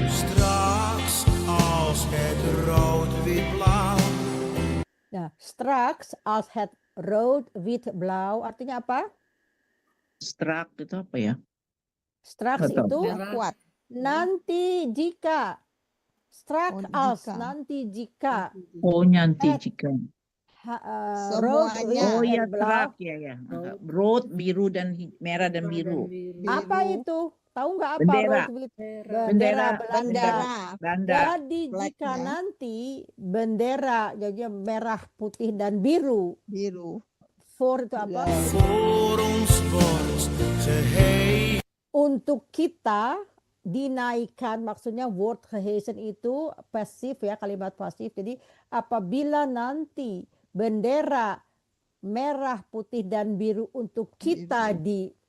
Straks als het rood, wit, blauw. Nah, straks als het rood, wit, blauw artinya apa? Strak itu apa ya? Straks Betul. itu Kuat. nanti jika. Straks Oh, als jika. nanti jika. Oh, nanti Eh, jika. Rood, Semuanya. wit, Oh ya, and blauw. strak ya ya. Rood, biru dan merah dan biru. Apa Biru. itu? Tahu nggak apa Bendera. rood, wit, Bendera. bendera Belanda. Bendera. Belanda. Jadi jika Flagnya. nanti bendera jadi merah, putih dan biru. Biru. For itu apa? Voor ons wordt geheen. Untuk kita dinaikkan, maksudnya word gehezen itu pasif ya, kalimat pasif. Jadi apabila nanti bendera merah, putih dan biru untuk kita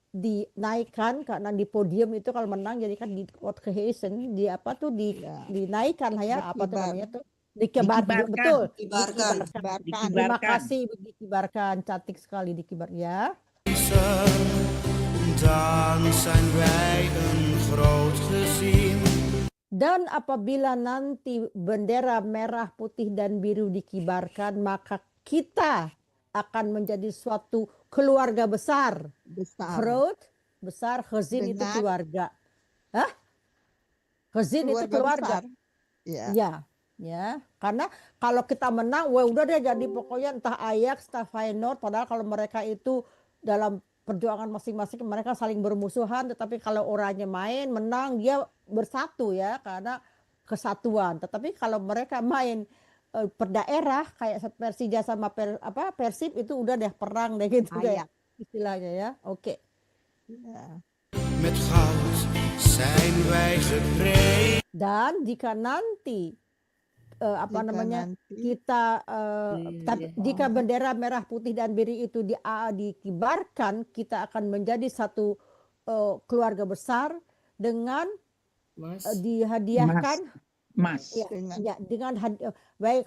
dinaikkan karena di podium itu kalau menang jadi kan di word gehezen di apa tuh Ya. dinaikkan lah ya apa tuh Dikibar. namanya tuh dikibarkan, Dikibarkan. betul. Dikibarkan. Dikibarkan. Terima Dikibarkan. kasih dikibarkan, cantik sekali dikibar ya. Dan zijn wij een groot gezin. Dan apabila nanti bendera merah, putih, dan biru dikibarkan, maka kita akan menjadi suatu keluarga besar. Besar. Groot, besar. Gezin itu Dengan keluarga. Hah? Gezin itu keluarga. besar. Ya. Ya, ya. Karena kalau kita menang, wah udah deh jadi pokoknya entah Ajax, entah Feyenoord. Padahal kalau mereka itu dalam perjuangan masing-masing mereka saling bermusuhan. Tetapi kalau orangnya main, menang, dia bersatu ya karena kesatuan. Tetapi kalau mereka main per daerah kayak Persija sama Persib itu udah deh perang deh gitu deh istilahnya ya. Oke. Ya. Met goud zijn wij geprezen. Dan jika nanti kita jika bendera merah putih dan biru itu dikibarkan, kita akan menjadi satu keluarga besar dengan dihadiahkan Mas. ya dengan wij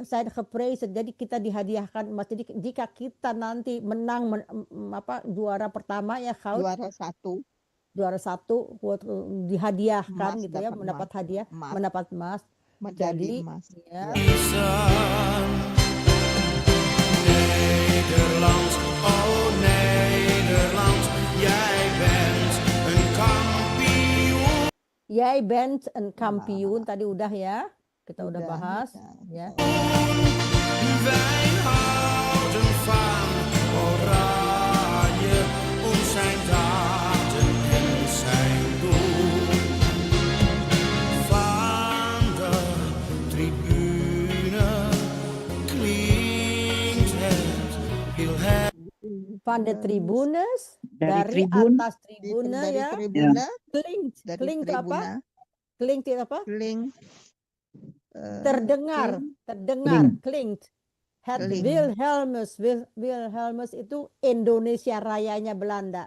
zijn geprezen, jadi kita dihadiahkan emas. Jadi jika kita nanti menang juara pertama ya goud, juara satu dihadiahkan Emas, gitu ya, dapat mendapat emas. hadiah, Emas. mendapat emas. Medali Jadi emas. ya, Nederland, oh Nederland, jij bent een kampioen. jij bent een kampioen tadi udah ya, kita udah bahas ya. Wij houden van Oranje, om zijn daden en zijn doel. Van de tribune klinkt het heel Van de tribunes, Dari dari tribun. atas tribune Dari ya, tribuna. klinkt, Dari klinkt apa? tribuna. Klinkt itu apa? Kling. Terdengar, Kling. terdengar, klinkt. Het Kling. Wilhelmus itu Indonesia Rayanya Belanda.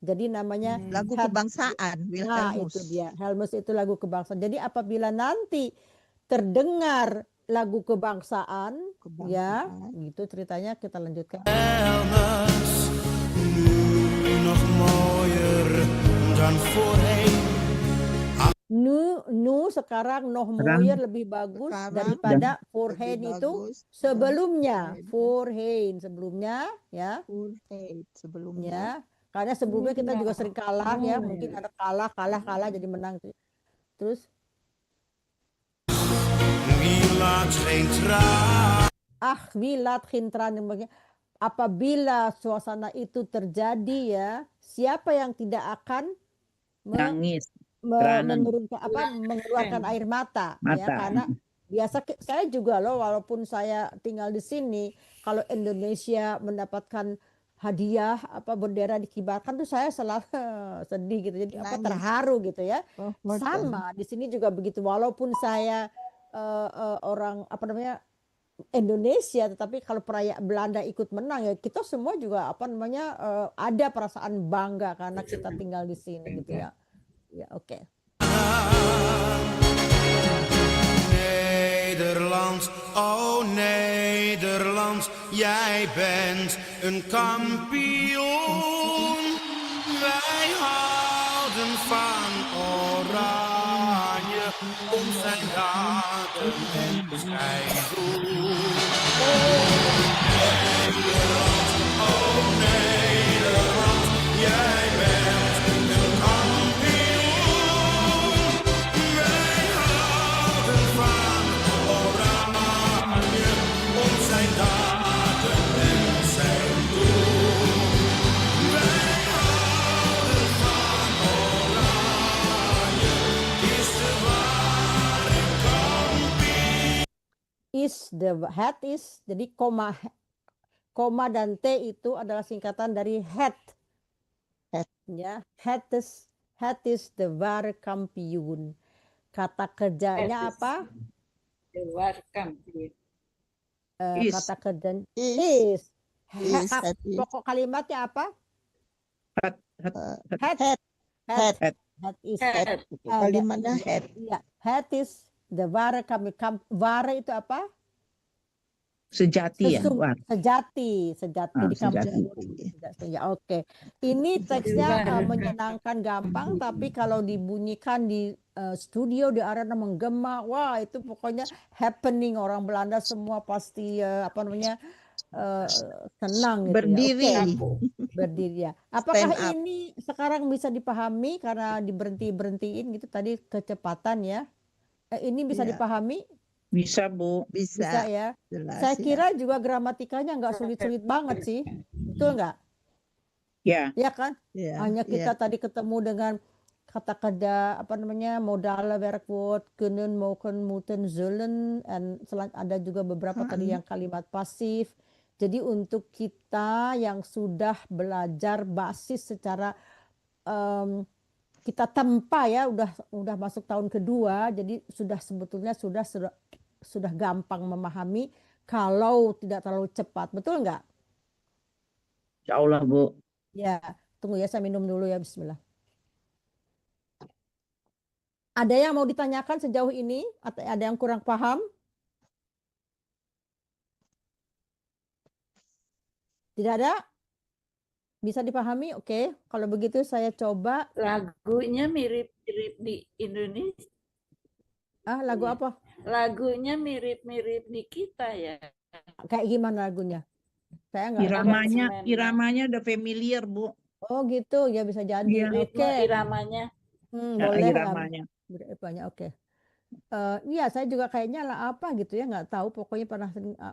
Jadi namanya Lagu het- kebangsaan Nah, Wilhelmus. itu dia. Helmus itu lagu kebangsaan. Jadi apabila nanti terdengar lagu kebangsaan, ya, gitu ceritanya kita lanjutkan. Helmus, nu nog mooier dan voorheen. Nu sekarang nog Sekarang- mooier lebih bagus Sekarang daripada lebih voorheen itu bagus sebelumnya. dan Voorheen sebelumnya ya. Voorheen sebelumnya. Ya. Karena sebelumnya kita juga sering kalah ya, mungkin ada kalah jadi menang. Terus Wie laat geen traan? wie laat geen tranen. Apabila suasana itu terjadi ya, siapa yang tidak akan Nangis. Tranen. mengeluarkan air mata, ya, Mata. karena biasa saya juga loh, walaupun saya tinggal di sini, kalau Indonesia mendapatkan hadiah bendera dikibarkan tuh saya selalu sedih gitu, jadi Nangis. terharu gitu ya. Oh, betul. Sama di sini juga begitu, walaupun saya orang Indonesia, tetapi kalau perayaan Belanda ikut menang ya kita semua juga ada perasaan bangga karena kita tinggal di sini gitu ya. Ya, oke. Nederland, oh Nederland, jij bent een kampioen. Wij houden van Oranje, om zijn daden en zijn doel. Nederland, oh Nederland, jij bent een kampioen. Wij houden van Oranje, om zijn daden en zijn doel. Wij houden van Oranje, is de ware kampioen. Het is, jadi koma dan T itu adalah singkatan dari het. Het. Ya, het is de ware kampioen. Kata kerjanya apa? De ware kampioen. Is. Kata kerjanya Is. is. Is, het is. Pokok kalimatnya apa? Het. Het. Het. Het is. Het. Kalimatnya het. Ya, het is de ware kampioen. Ware itu apa? Sejati ya. Wah. Sejati. Jadi sejati. kampung. Ya, oke. Ini teksnya menyenangkan, gampang, tapi kalau dibunyikan di studio di arena menggema, wah itu pokoknya happening, orang Belanda semua pasti senang gitu ya. Berdiri. Oke, berdiri ya. Apakah Stand up. ini sekarang bisa dipahami karena diberhentiin gitu tadi kecepatan ya? Ini bisa Ya. dipahami? Bisa, Bu. Bisa Bisa. ya. Jelas Saya ya. kira juga gramatikanya nggak sulit-sulit banget sih. Betul nggak? Ya. Ya kan? Ya, Hanya kita ya. tadi ketemu dengan kata kerja apa namanya modal werkwoord kunnen mogen moeten zullen dan ada juga beberapa tadi yang kalimat pasif. Jadi untuk kita yang sudah belajar basis secara kita tempa ya udah masuk tahun kedua, jadi sebetulnya sudah gampang memahami kalau tidak terlalu cepat. Betul nggak? Insya Allah, Bu. Ya, tunggu ya, saya minum dulu ya, bismillah. Ada yang mau ditanyakan sejauh ini? Atau ada yang kurang paham? Tidak ada? Bisa dipahami? Oke. Kalau begitu saya coba. Lagunya mirip-mirip di Indonesia. Lagu apa? Lagunya mirip-mirip di kita ya. Kayak gimana lagunya? Saya nggak Iramanya udah familiar, Bu. Oh gitu, ya bisa jadi. Iya. Oke. Iramanya. Boleh. Iramanya. Banyak, oke. Iya, saya juga kayaknya lah apa gitu ya, nggak tahu. Pokoknya pernah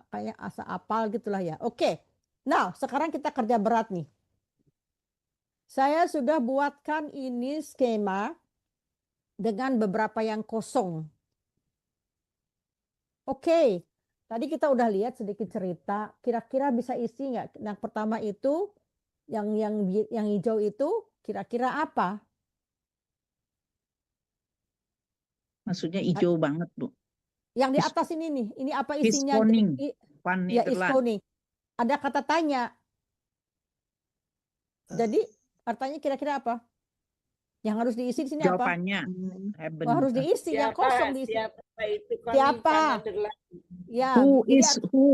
kayak asa apal gitulah ya. Oke. Nah, sekarang kita kerja berat nih. Saya sudah buatkan ini skema dengan beberapa yang kosong. Oke. Tadi kita udah lihat sedikit cerita. Kira-kira bisa isi nggak? Yang pertama itu, yang hijau itu, kira-kira apa? Maksudnya hijau banget, Bu. Yang di atas ini nih, ini apa isinya? Ya, is koning. Ada kata tanya. Jadi artinya kira-kira apa? Yang harus diisi di sini apa? Jawabannya. Harus diisi, yang kosong diisi. Siapa? Ya. Who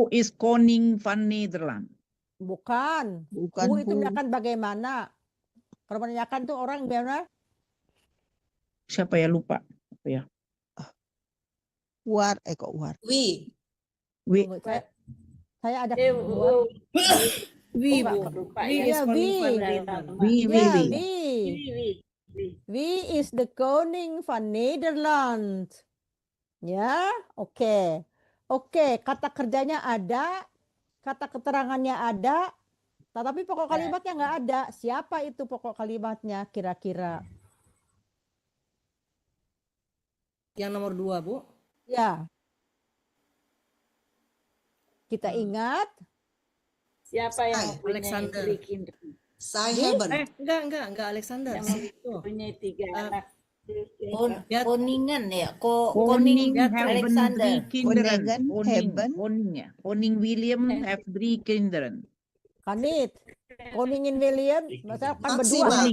is Koning van Nederland? Bukan. Who itu menanyakan bagaimana. Kalau menanyakan tuh orang bagaimana? Siapa ya, lupa. Apa ya? War. We. Saya ada We is the koning van Nederland. Ya, oke. Oke, kata kerjanya ada, kata keterangannya ada, tetapi pokok kalimatnya nggak ada. Siapa itu pokok kalimatnya kira-kira? Yang nomor 2, Bu. Ya. Kita ingat. Siapa yang Alexander? Saya Haben. Enggak Alexander. Yang punya 3 anak. Koningen ya, Koning Alexander. Koning William have 3 kinderen. Kanit. Koningin William, masa kan berdua.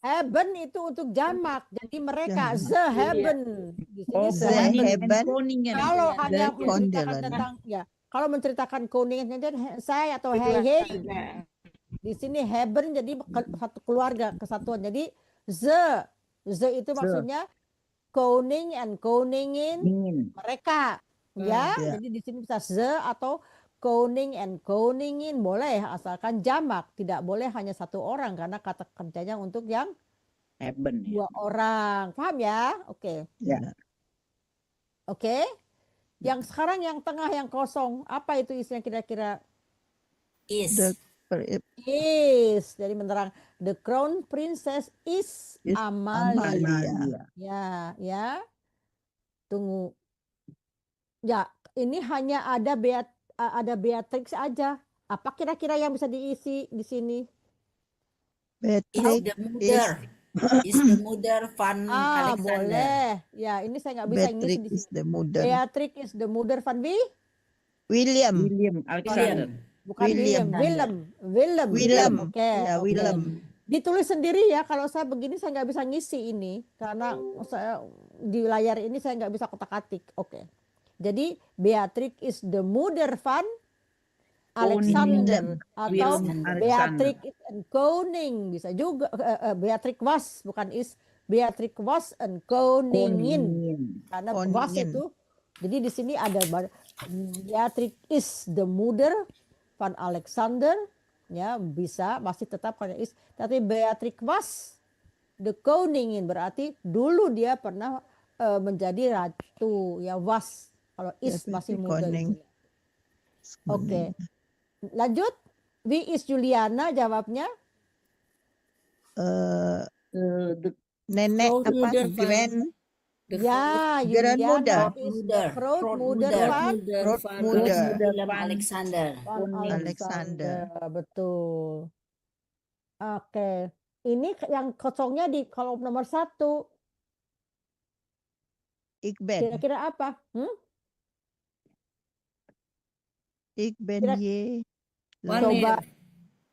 Haben itu untuk jamak, jadi mereka the Haben. Kalau hanya menceritakan tentang kalau menceritakan Koningen saya atau hey. Di sini Haben jadi satu keluarga, kesatuan. Jadi the itu maksudnya koning and koningin mereka. Ya, jadi di sini bisa the atau koning and koningin boleh asalkan jamak, tidak boleh hanya satu orang karena kata kerjanya untuk yang dua orang. Paham ya? Oke. Ya. Oke. Yang sekarang yang tengah yang kosong, apa itu isinya kira-kira? Is. Jadi menerang the crown princess is Amalia. Ya. Tunggu. Ya, ini hanya ada Beatrix aja. Apa kira-kira yang bisa diisi di sini? Beatrix is the mother van Alexander. Boleh. Ya, ini saya nggak bisa ngisi di sini. Beatrix is the mother van William Alexander. Bukan William. Oke. Ya, William. Ditulis sendiri ya. Kalau saya begini saya nggak bisa ngisi ini karena saya di layar ini saya nggak bisa kotak-atik. Oke. Jadi Beatrix is the mother van Alexander atau Beatrix and Koning bisa juga. Beatrix was bukan is. Beatrix was and Koningin. Karena was itu. Jadi di sini ada Beatrix is the mother van Alexander, ya bisa masih tetap karena is. Tapi Beatrix was the koningin berarti dulu dia pernah menjadi ratu, ya was. Kalau is masih muda. Oke. Lanjut. Wie is Juliana jawabnya? Nenek apa? Grand. Ya, Juliana is the grootmoeder van Willem Alexander. Alexander. Betul. Oke. Ini yang kosongnya di kolom nomor 1. Ik ben. Kira-kira apa? Ik ben je. Coba.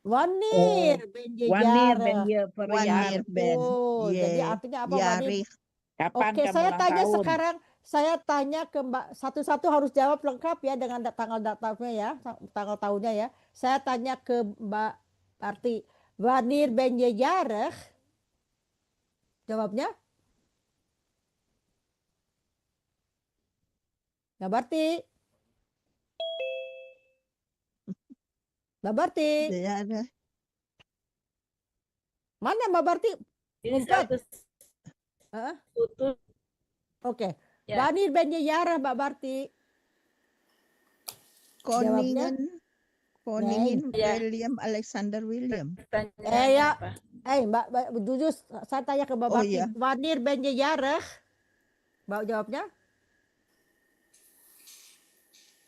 Wanneer ben je Wanneer ben jarig? je verjaardag? Betul. Jadi artinya apa? Wanneer? Kapan Oke, kamu saya ulang tanya tahun? sekarang. Saya tanya ke Mbak satu-satu harus jawab lengkap ya dengan tanggal datanya ya, tanggal tahunnya ya. Saya tanya ke Mbak Arti, wanneer ben je jarig? Jawabnya? Mbak Barti. Mbak Barti. Mana Mbak Barti? Ini Ngumpet. satu Oke. Ya. Wanneer ben je jarig Mbak Barti? Koningin. Koningin Ya. William Alexander William. Ya. Mbak jujur saya tanya ke Mbak Oh, Barti. iya. Wanneer ben je jarig? Mbak jawabnya?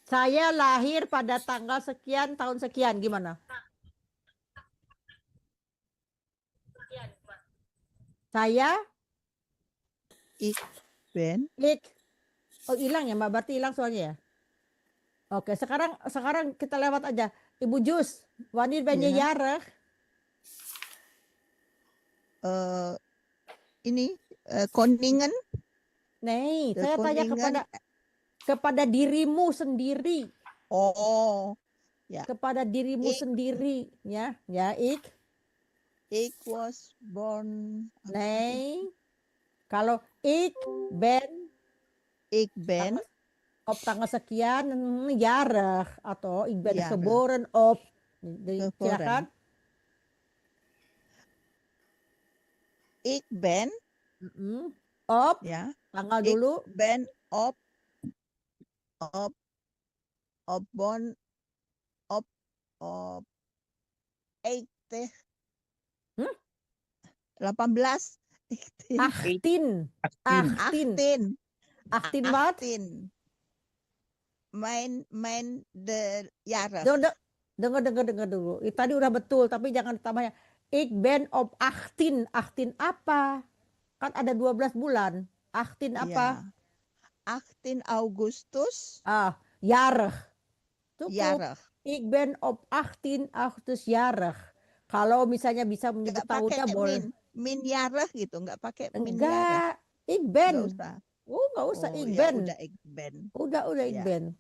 Saya lahir pada tanggal sekian, tahun sekian. Gimana? Saya? Ik ben. Oh, hilang ya Mbak Barti, hilang soalnya ya? Oke, sekarang kita lewat aja. Ibu Jus, wanneer ben je jarig? Ini koningin. Nee, saya tanya kepada dirimu sendiri. Oh, ya. Kepada dirimu sendiri, ya. Ya, ik was born. Nee. Kalau ik ben op tanggal sekian jarig atau ik ben geboren op. Silakan. Ik ben op ya. Tanggal dulu. Ik ben op bon op 18 wat? Mijn de jarig. Dengar dulu. Tadi udah betul tapi jangan tambahnya. Ik ben op 18. 18 apa? Kan ada 12 bulan. 18 apa? Ya. 18 Augustus. Jarig. Cukup. Jarig. Ik ben op 18 Agustus jarig. Kalau misalnya bisa menyebut tahunnya boleh. Min jarig gitu, nggak pakai min jarig. Enggak. Ik ben. Nggak usah. Nggak usah. Ik Ya, ben. udah ik ben. Udah ik Ya. ben.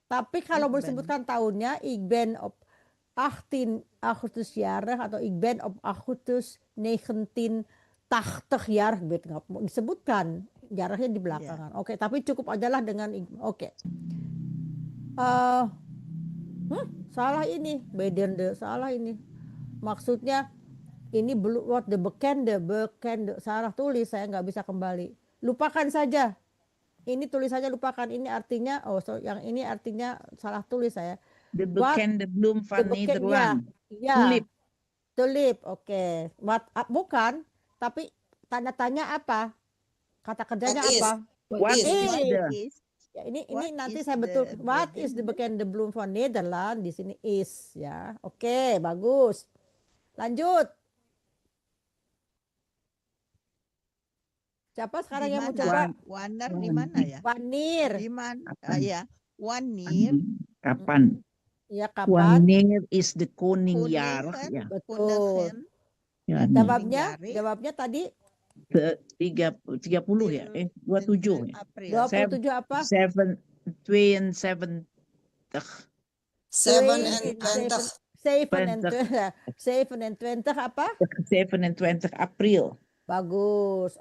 Tapi kalau Ik mau ben. disebutkan tahunnya, ik ben op 18 Agustus jarig atau ik ben op Agustus 1980 jarig, nggak mau disebutkan jaraknya di belakangan. Oke, tapi cukup ajalah dengan oke. Salah ini, bedende, salah ini. Maksudnya ini what the bekende, salah tulis, saya nggak bisa kembali. Lupakan saja. Ini tulisannya lupakan. Ini artinya yang ini artinya salah tulis saya. De bekende bloem van Nederland. Ya. Tulip. Oke. Bukan, tapi tanda tanya apa? Kata kerjanya apa? What is? Ya, ini nanti saya betul. What is the bekende bloem van Nederland? Di sini is ya. Oke, bagus. Lanjut. Siapa sekarang yang mau coba? Wanneer di mana ya? Wanneer. Di mana? Ya. Wanneer. Kapan? Ya, kapan? Wanneer is the koning jarig? Ya. Betul. Ya, Jawabnya tadi 30 ya? 27 ya? 27 apa? 72. 27. 27 apa? 27 April. Bagus.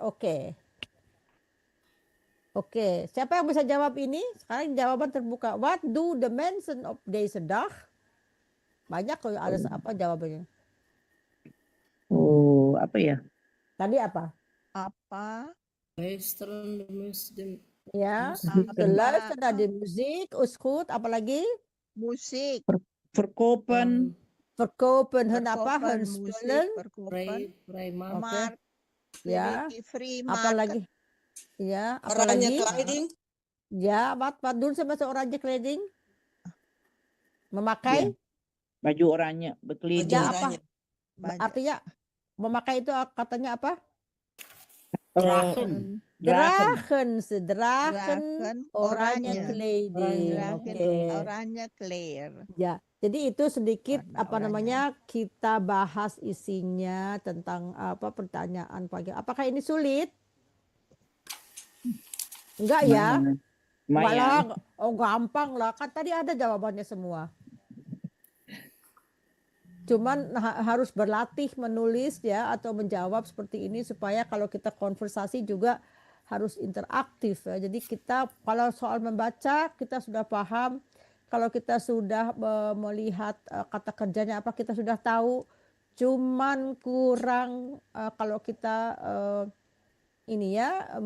Oke, siapa yang bisa jawab ini? Sekarang jawaban terbuka. What do the mensen op deze dag? Banyak kok ada apa jawabannya. Oh, apa ya? Tadi apa? Apa? Luisteren de muslim. Ya, Apa? luisteren naar de muziek is goed. Apalagi? Musik. Verkopen. Verkopen hun apa? Hun Musik, spullen. verkopen. Vrijmarkt. Markt. Ya. Free market. Apalagi? Ya, Oranje apalagi? kleding. Ya, wat doen ze met de oranje kleding? Memakai? Baju oranye, bekleding. Ya, apa? Baju. Artinya memakai itu katanya apa? Dragen. Dragen, Dragen oranje oranje. kleding. Dragen Oke. oranje kleer. Ya, jadi itu sedikit Warna apa oranye. namanya kita bahas isinya tentang apa pertanyaan pagi. Apakah ini sulit? Enggak ya? Lumayan. Malah gampang lah. Kan tadi ada jawabannya semua. Cuman harus berlatih menulis ya atau menjawab seperti ini supaya kalau kita konversasi juga harus interaktif ya. Jadi kita kalau soal membaca kita sudah paham, kalau kita sudah melihat kata kerjanya apa kita sudah tahu. Cuman kurang kalau kita ini ya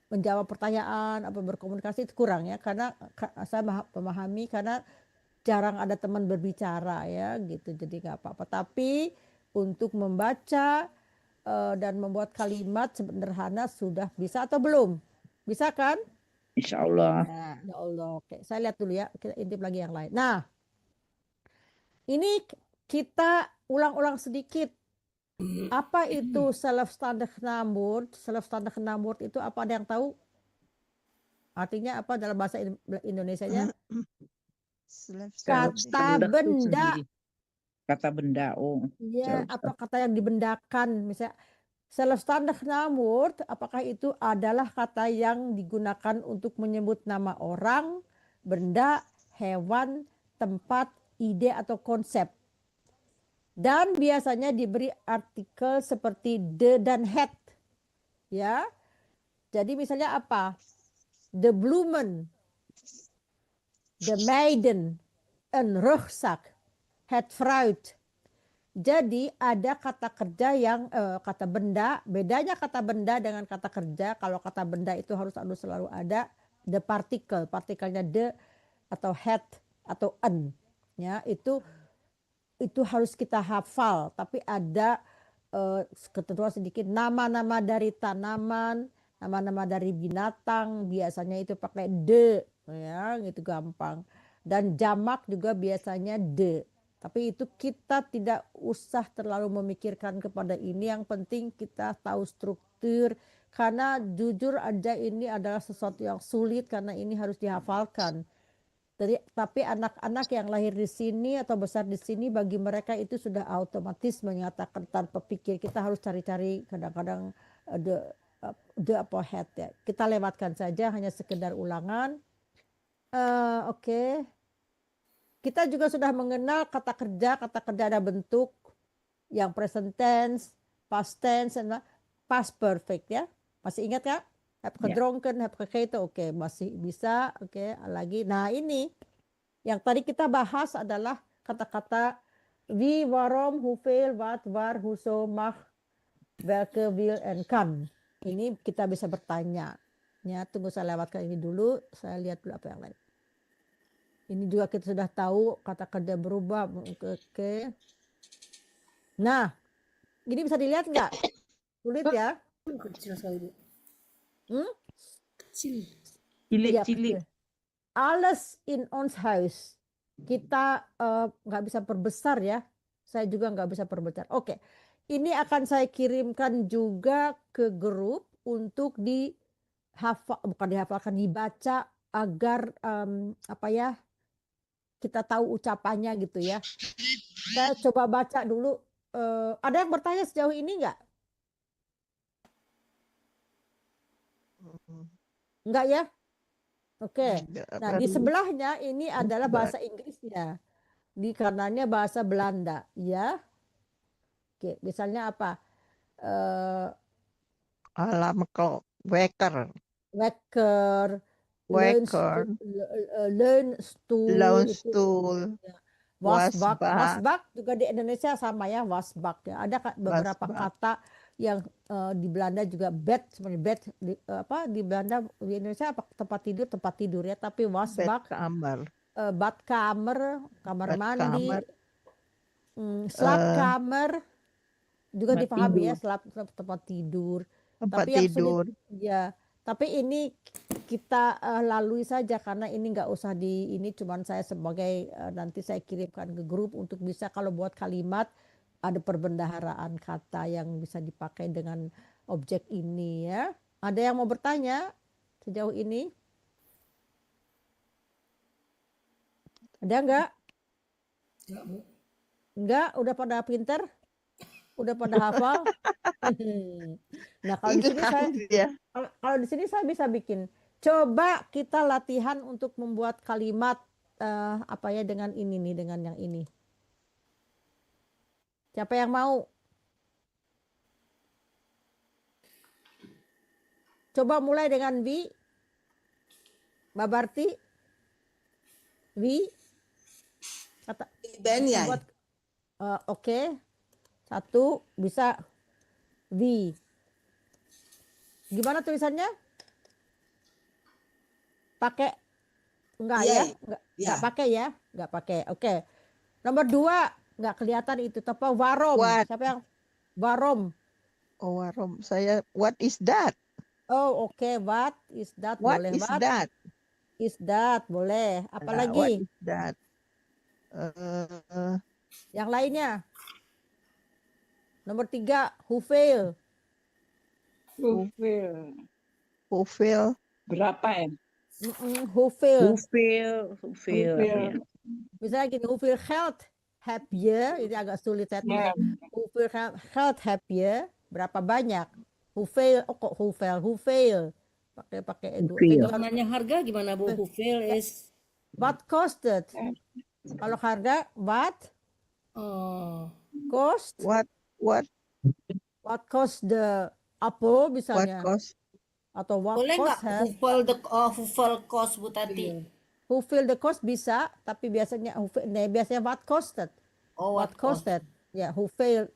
menjawab pertanyaan apa berkomunikasi itu kurang ya, karena saya memahami karena jarang ada teman berbicara ya gitu, jadi nggak apa-apa. Tapi untuk membaca dan membuat kalimat sederhana sudah bisa atau belum? Bisa kan? Insya Allah. Ya Allah. Oke, saya lihat dulu ya, kita intip lagi yang lain. Nah, ini kita ulang-ulang sedikit. Apa itu zelfstandig naamwoord? Zelfstandig naamwoord itu apa, ada yang tahu? Artinya apa dalam bahasa Indonesianya? Kata benda. Kata benda. Oh. Ya, apa kata yang dibendakan? Misalnya zelfstandig naamwoord, apakah itu adalah kata yang digunakan untuk menyebut nama orang, benda, hewan, tempat, ide atau konsep. Dan biasanya diberi artikel seperti the dan het. Ya. Jadi misalnya apa? De bloemen, de meiden, een rugzak, het fruit. Jadi ada kata kerja yang kata benda, bedanya kata benda dengan kata kerja. Kalau kata benda itu harus selalu ada the particle, partikelnya the atau het atau en. Ya, itu harus kita hafal. Tapi ada ketentuan sedikit, nama-nama dari tanaman, nama-nama dari binatang biasanya itu pakai de, ya, gitu gampang. Dan jamak juga biasanya de. Tapi itu kita tidak usah terlalu memikirkan kepada ini. Yang penting kita tahu struktur. Karena jujur aja ini adalah sesuatu yang sulit karena ini harus dihafalkan. Tapi anak-anak yang lahir di sini atau besar di sini, bagi mereka itu sudah otomatis menyatakan tanpa pikir. Kita harus cari-cari kadang-kadang the apa head ya. Kita lewatkan saja, hanya sekedar ulangan. Oke. Kita juga sudah mengenal kata kerja ada bentuk yang present tense, past tense, dan past perfect ya. Masih ingat ya? Heb gedronken, heb gegeten, oke, masih bisa, oke, lagi. Nah ini yang tadi kita bahas adalah kata-kata wie, waarom, hoeveel, wat, waar, hoezo, mag, welke, wil, en kan. Ini kita bisa bertanya. Ya, tunggu saya lewatkan ini dulu, saya lihat dulu apa yang lain. Ini juga kita sudah tahu kata kerja berubah. Oke. Nah, ini bisa dilihat nggak? Sulit ya? Kecil sekali, Bu. Kecil. Cilik. Alles in ons huis. Kita nggak bisa perbesar ya. Saya juga nggak bisa perbesar. Oke. Ini akan saya kirimkan juga ke grup untuk bukan dibaca agar apa ya? Kita tahu ucapannya gitu ya. Saya coba baca dulu. Ada yang bertanya sejauh ini nggak? Enggak ya? Oke. Nah, di sebelahnya ini adalah bahasa Inggrisnya. Di kanannya bahasa Belanda, ya. Oke, misalnya apa? Wekker. Leunstoel. Leunstoel. Ya. wasbak. Wasbak. Wasbak juga di Indonesia sama ya, wasbak ya. Ada beberapa Wasbak. kata yang di Belanda juga bed, seperti bed di Belanda, di Indonesia apa tempat tidur ya, tapi Bed wasbak, kamar. badkamer, kamar Bed mandi, kamar. slaapkamer juga Tempat dipahami ya, tidur. tempat tidur. Tempat Tapi yang tidur. ya, tapi ini kita lalui saja karena ini nggak usah ini cuman saya sebagai nanti saya kirimkan ke grup untuk bisa kalau buat kalimat ada perbendaharaan kata yang bisa dipakai dengan objek ini ya. Ada yang mau bertanya sejauh ini? Ada nggak? Enggak, udah pada pinter? Udah pada hafal? Nah, kalau di Itu sini saya ya. kalau di sini saya bisa bikin. Coba kita latihan untuk membuat kalimat apa ya dengan ini nih, dengan yang ini. Siapa yang mau? Coba mulai dengan Vi. Mbak Barti. Vi. Kata Ben jij. buat oke. Satu bisa V. Gimana tulisannya? Pakai enggak Iya, ya? iya. Enggak pakai ya? Enggak pakai. Oke. Nomor 2 enggak kelihatan itu. Apa warom? What? Siapa yang warom? Oh, warom. Saya, what is that? Oh, oke. What is that? What Boleh. is What that? is that? Boleh. What Apalagi? is that? Yang lainnya? Nomor 3, who fail? Fulfill. Berapa ya? Who fail? Hoeveel? Ja. Misalnya gini, hoeveel geld heb je? Ini agak sulit saya tulis. Ya. Hoeveel geld heb je? Berapa banyak? Hoeveel? Oh, kok hoeveel? Pakai dua. Hoeveel. Jadi Namanya harga gimana Bu? Hoeveel is what costed? Kalau harga what oh cost? What cost the apple What misalnya? cost? Atau what Boleh cost nggak Hufel cost Bu Tati? Who fill the cost bisa, tapi biasanya biasanya what costed. Oh, What costed. Ya, who fill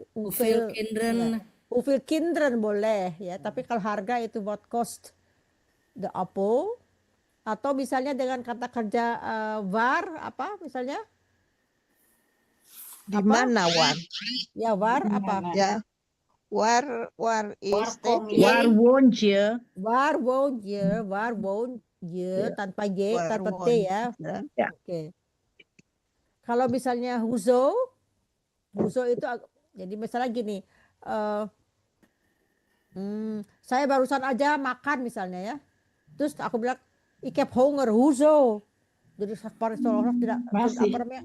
kinderen. Hoeveel kinderen boleh ya, tapi kalau harga itu what cost the apple, atau misalnya dengan kata kerja waar apa misalnya? Di mana war? Ya war apa? Ya. War is Warkom, taking. Waar woont je? Waar woon je tanpa y, Waar tanpa t woon ya. je. Oke. Kalau misalnya hoezo itu jadi misalnya gini, saya barusan aja makan misalnya ya. Terus aku bilang, ik heb honger, hoezo? Jadi seolah-olah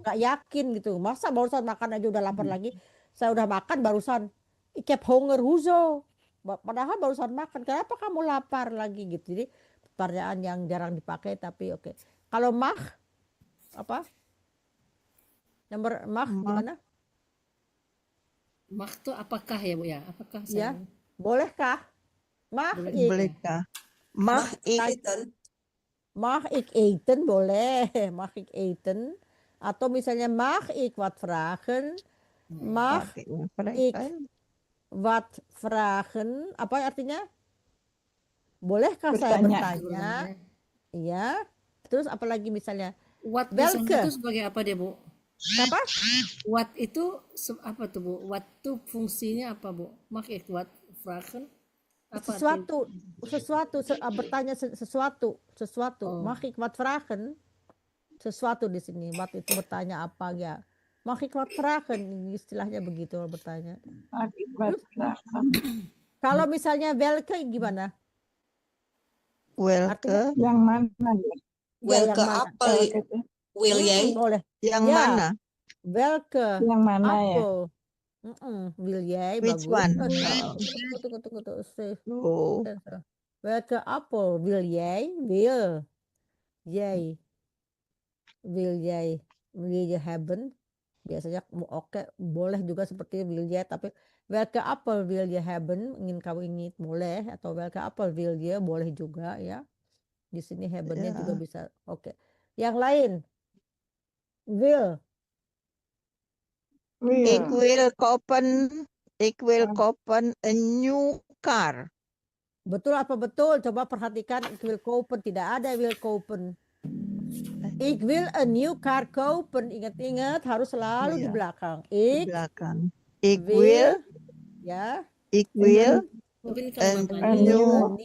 nggak yakin gitu. Masa barusan makan aja udah lapar lagi? Saya udah makan barusan. Ik heb honger, hoezo? Padahal barusan makan. Kenapa kamu lapar lagi gitu? Jadi pertanyaan yang jarang dipakai tapi oke. Kalau mag apa? Nomor mag gimana? Mag tuh apakah ya Bu ya? Apakah Ya. saya? Bolehkah? Mag Bolehkah? Mag ik Mag ik eten? Boleh. Mag ik eten? Atau misalnya mag ik wat vragen? Mag ik wat vragen? Apa artinya? Bolehkah saya bertanya? Iya. Terus apalagi misalnya? What Welke? itu sebagai apa dia Bu? Apa? What itu apa tuh Bu? What tuh fungsinya apa Bu? Mag ik wat vragen? Apa Sesuatu, bertanya sesuatu. Oh. Mag ik wat vragen? Sesuatu di sini. Wat itu bertanya apa ya? Mag ik wat vragen? Istilahnya begitu bertanya. Kalau misalnya welke gimana? welke. Yang mana ya? Welke yang mana? appel wil jij? Boleh. Yang Ya. mana? Welke Yang mana ya? apel? Wil jij? Which Bagus. one? Tunggu. Save. Oh, Welke appel wil jij? Wil je hebben? Biasanya oke, boleh juga seperti wil jij, tapi welke appel wil je hebben? Ingin kau ingin boleh, atau welke appel wil je boleh juga ya. Di sini hebben-nya Ya. juga bisa. Oke. Yang lain. Will. Ik wil kopen a new car. Betul apa betul? Coba perhatikan, ik wil kopen. Tidak ada wil kopen. Ik wil a new car kopen. Ingat-ingat harus selalu di Iya. belakang. Di Ik belakang. Ik wil, wil, ya, ik wil Mungkin a kalimatnya new,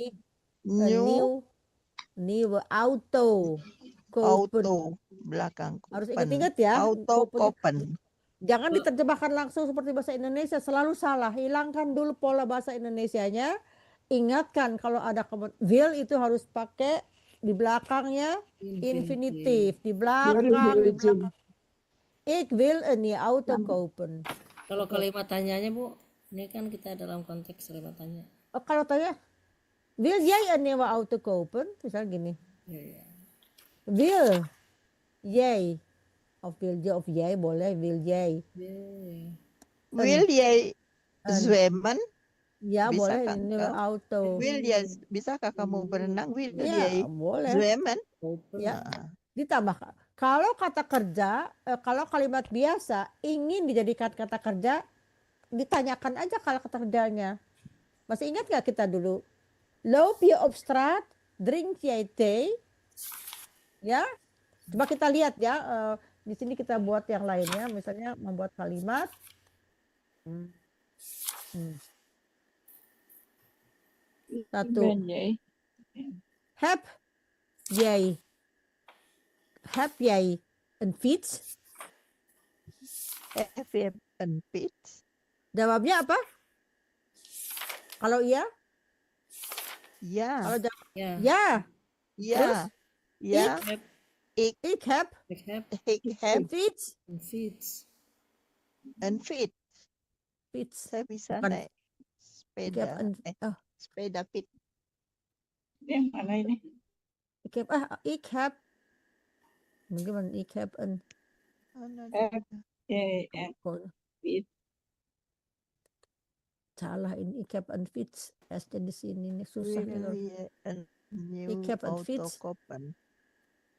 a new auto kopen. auto. Belakang Harus kopen. ingat-ingat ya. Auto kopennya. kopen. Jangan diterjemahkan langsung seperti bahasa Indonesia, selalu salah. Hilangkan dulu pola bahasa Indonesianya. Ingatkan kalau ada will itu harus pakai di belakangnya infinitif. Di belakang, di belakang. Ik wil een nieuwe auto kopen. Kalau kalimat tanyanya Bu, ini kan kita dalam konteks kalimat tanya. Oh, kalau tanya, wil jij een nieuwe auto kopen? Misalnya gini. Iya. Wil jij, of wil je of jij boleh, wil jij. Wil jij zwemmen? Ya Bisa boleh, kan een nieuwe kau? auto. Bisakah kamu berenang? Wil Ya, jij boleh. zwemmen? Ya, ditambah. Kalau kata kerja, kalau kalimat biasa ingin dijadikan kata kerja, ditanyakan aja kalau kata kerjanya. Masih ingat nggak kita dulu? Loop je op straat, drink jij thee? Ya, coba kita lihat ya. Di sini kita buat yang lainnya, misalnya membuat kalimat. Satu. Ben jij? Heb jij een fiets? Heb je een fiets? Jawabnya apa? Kalau iya? Ja. Kalau jawab Ya. ya. Ja. Terus? Ja. Ik heb Ik een heb fiets. Een fiets. een fiets. Fiets. Saya bisa Bukan. naik Ik heb sepeda. een, oh, Sepeda fiets. Yang mana ini? ik heb, bagaimana? Ik heb een, Heb jij een oh, fiets? salah ini. Ik heb een fiets. S-nya di sini nih susah Wil gitu. je een nieuw heb een auto fiets. kopen?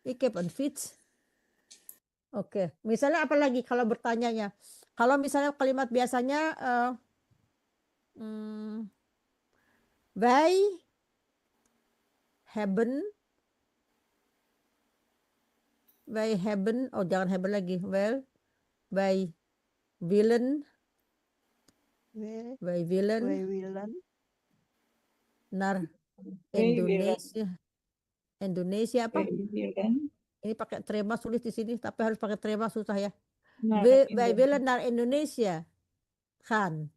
Ik heb een fiets. Oke, misalnya apa lagi kalau bertanyanya? Kalau misalnya kalimat biasanya wij hebben, oh jangan hebben lagi. Wel, wij willen Wij willen naar Wij willen. Indonesia. Indonesia apa? Wij willen Ini pakai trema sulit di sini, tapi harus pakai trema susah ya. naar Wij Indonesia. willen naar Indonesia gaan.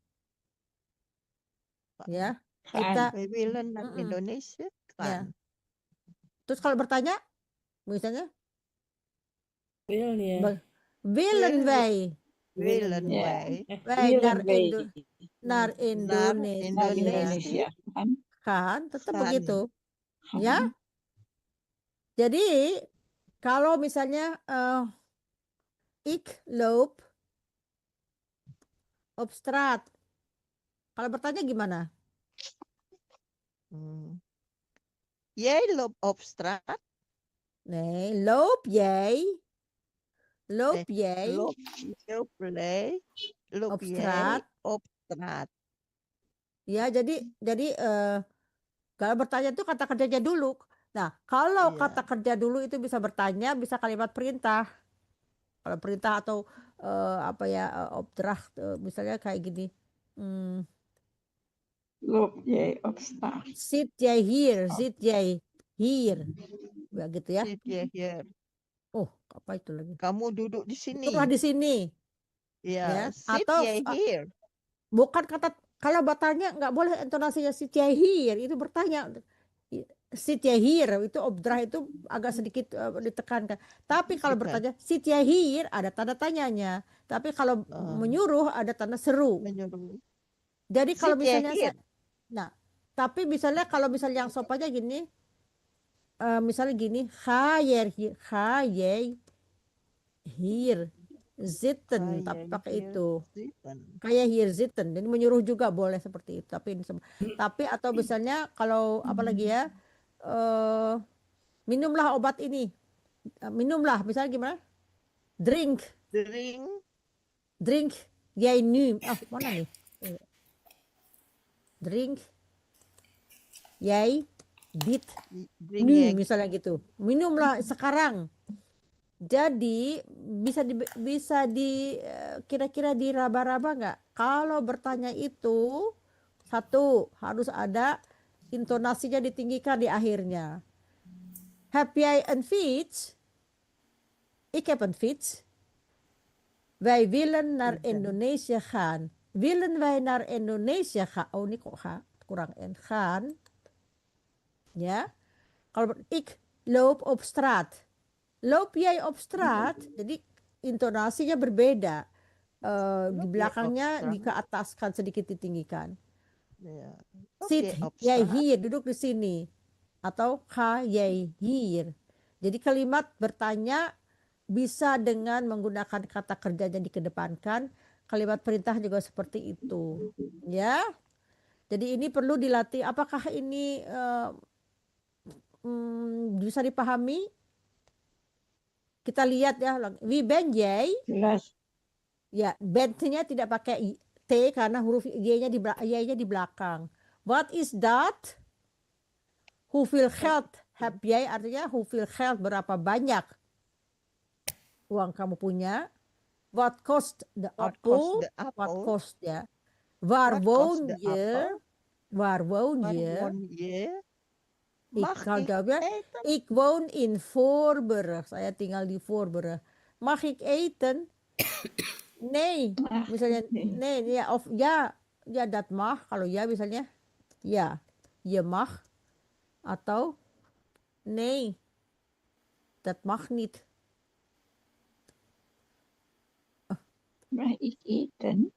Ya, kita. Wij willen naar Mm-mm. Indonesia Ya. gaan. Terus kalau bertanya, misalnya, Wil ya. willen wij Willen Ja. wij naar, Willen wij naar naar Indonesia Indonesia gaan? gaan, tetap Gaan. begitu, ya. Jadi kalau misalnya ik loop op straat, kalau bertanya gimana? Jij loopt op straat. Nee, loop jij Loop op jij straat? op straat. Ya, jadi kalau bertanya itu kata kerjanya dulu. Nah, kalau Iya. kata kerja dulu itu bisa bertanya, bisa kalimat perintah. Kalau perintah atau opdracht, misalnya kayak gini. Loop jij op straat? Zit jij hier? Zit jij hier? Ya, gitu ya. Zit je hier? Oh, apa itu lagi? Kamu duduk di sini. Duduklah di sini. Ya. Ya, Zit atau, jij hier? Bukan kata, kalau bertanya nggak boleh intonasinya sit jij hier, itu bertanya. Sit jij hier, itu opdracht itu agak sedikit ditekankan. Tapi kalau bertanya sit jij hier, ada tanda tanyanya. Tapi kalau menyuruh ada tanda seru. Menyuruh. Jadi kalau Sit jij misalnya hier? nah, tapi misalnya kalau misalnya yang sopannya gini, misalnya gini, ga jij hier zitten, tapi pakai itu. Kayak hier zitten. Jadi menyuruh juga boleh seperti itu. Tapi atau misalnya kalau apa lagi ya, minumlah obat ini. Minumlah, misalnya gimana? Drink Jij nu, mana nih? Drink. Jij dit Drink nu, ya. misalnya gitu. Minumlah sekarang. Jadi bisa di kira-kira diraba-raba nggak? Kalau bertanya itu, satu, harus ada intonasinya ditinggikan di akhirnya. Heb jij een fiets? Ik heb een fiets. Wij willen naar Indonesië gaan. Willen wij naar Indonesië gaan? Oh, ini kok kurang N. Gaan. Ya. Kalau ik loop op straat. Loop jij op straat? Jadi intonasinya berbeda. Di belakangnya dikeataskan, sedikit ditinggikan. Ya. Sit jij hier, duduk di sini. Atau ga jij hier. Jadi kalimat bertanya bisa dengan menggunakan kata kerjanya dikedepankan. Kalimat perintah juga seperti itu. Ya. Jadi ini perlu dilatih. Apakah ini bisa dipahami? Kita lihat ya. Wie ben jij? Jelas. Ya, bent-nya tidak pakai T karena huruf Y-nya di belakang. What is that? Hoeveel geld heb jij? Artinya hoeveel geld, berapa banyak uang kamu punya. What cost the apple? What cost ya? Waar woon je? Waar woon je? Ik kan jawabnya, ik woon in Voorburg. Saya tinggal di Voorburg. Mag ik eten? Nee. Misalnya nee, ya, of ya, ya dat mag. Kalau ya misalnya, ya, je mag. Atau nee, dat mag niet. Mag ik eten?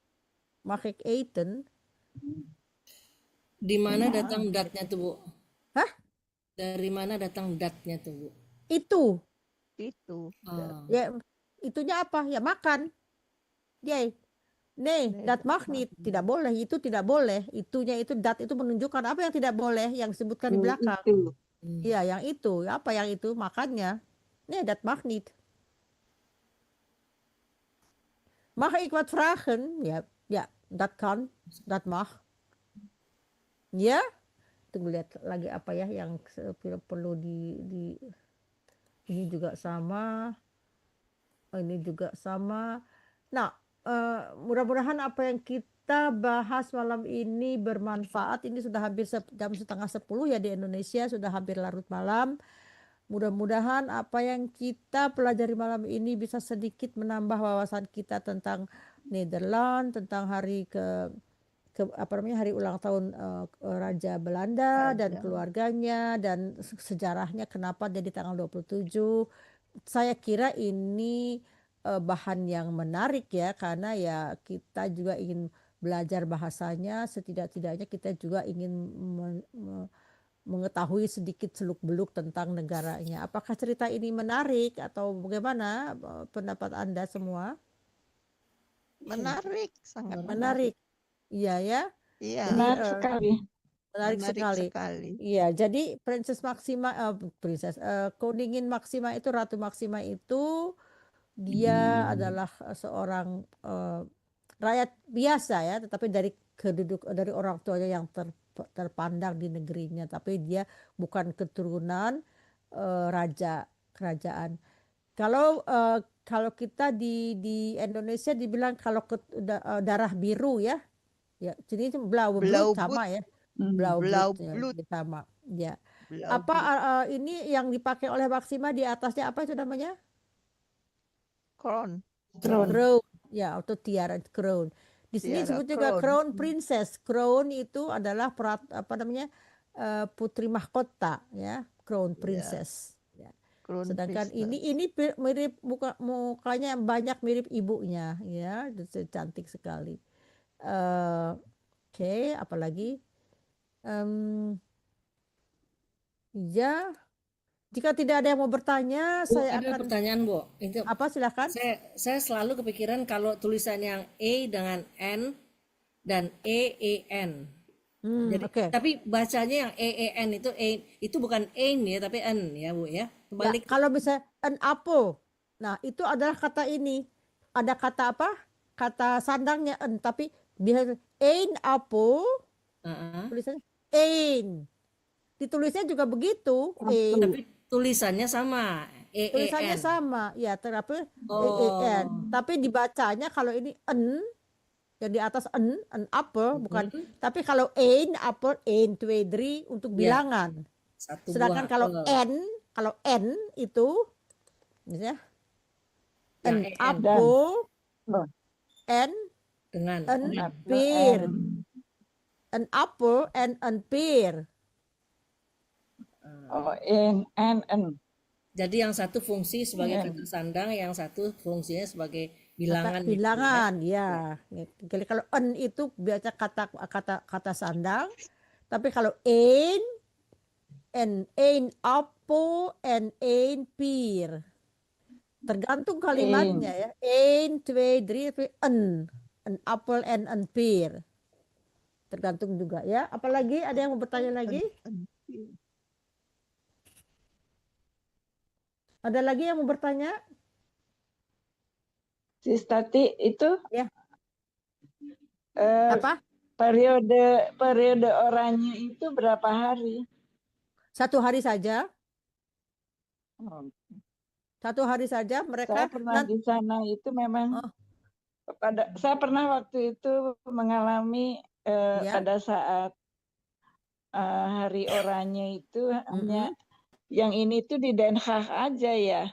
Mag ik eten? Di mana datang datnya tuh, Bu? Hah? Dari mana datang datnya tuh, Bu? Itu. Ya. Ya, itunya apa? Ya makan. Yay. Nee, dat mag niet. Tidak boleh. Itu tidak boleh. Itunya itu, dat itu menunjukkan apa yang tidak boleh yang disebutkan di belakang. Iya, yang itu. Apa yang itu? Makannya. Nee, dat mag niet. Mag ik wat vragen? Ya, ya, dat kan. Dat mag. Ya. Tunggu lihat lagi apa ya yang perlu di ini juga sama. Ini juga sama. Nah, mudah-mudahan apa yang kita bahas malam ini bermanfaat. Ini sudah hampir jam 9:30 ya di Indonesia, sudah hampir larut malam. Mudah-mudahan apa yang kita pelajari malam ini bisa sedikit menambah wawasan kita tentang Nederland, tentang hari hari ulang tahun Raja Belanda dan keluarganya dan sejarahnya kenapa jadi tanggal 27. Saya kira ini bahan yang menarik ya, karena ya kita juga ingin belajar bahasanya, setidak-tidaknya kita juga ingin mengetahui sedikit seluk-beluk tentang negaranya. Apakah cerita ini menarik atau bagaimana pendapat Anda semua? Menarik, sangat menarik. Iya ya. Iya. Menarik sekali. Menarik sekali. Iya, jadi Princess Maxima, Koningin Maxima itu, Ratu Maxima itu dia adalah seorang rakyat biasa ya, tetapi dari orang tuanya yang terpandang di negerinya, tapi dia bukan keturunan raja kerajaan. Kalau kita di Indonesia dibilang kalau darah biru ya, jadi Blauwbloed sama ya, Blauwbloed ya, sama ya. Apa ini yang dipakai oleh Maxima di atasnya apa itu namanya? Crown. Ya, atau tiara crown. Di sini disebut juga crown princess. Crown itu adalah putri mahkota ya, crown princess. Ya. Sedangkan ini mirip mukanya banyak mirip ibunya ya, cantik sekali. Oke, apalagi ya. Jika tidak ada yang mau bertanya, saya ada akan pertanyaan, Bu. Itu apa, silakan. Saya selalu kepikiran kalau tulisan yang E dengan N dan EEN. Jadi, tapi bacanya yang EEN itu bukan N ya, tapi N ya, Bu ya. Ya, kalau bisa an apple. Nah, itu adalah kata ini. Ada kata apa? kata sandangnya en, tapi biasa een apel tulisannya een. Ditulisnya juga begitu, een. Tapi tulisannya sama, Tulisannya EEN. sama, ya tetapi Oh. EEN. Tapi dibacanya kalau ini en, yang di atas en apel bukan. Tapi kalau een apel, 1, 2, 3 untuk Ya. bilangan. Satu Sedangkan buah apel. kalau n itu misalnya Yang an EN. apel, n Dengan an pear, an apple and an pear. Oh, in and en. Jadi yang satu fungsi sebagai Iya. kata sandang, yang satu fungsinya sebagai bilangan. gitu ya. Bilangan, ya. Jadi kalau n itu biasa kata sandang, tapi kalau ein apple and ein pear. Tergantung kalimatnya ya. 1, 2, 3, tapi an apple and an pear. Tergantung juga ya. Apalagi ada yang mau bertanya lagi? Ada lagi yang mau bertanya? Sis Tati itu Ya. Apa? Periode oranye itu berapa hari? 1 hari saja. Oh. 1 hari saja mereka. Saya pernah di sana itu memang saya pernah waktu itu mengalami Ya. pada saat hari oranye itu hanya yang ini tuh di Den Haag aja ya.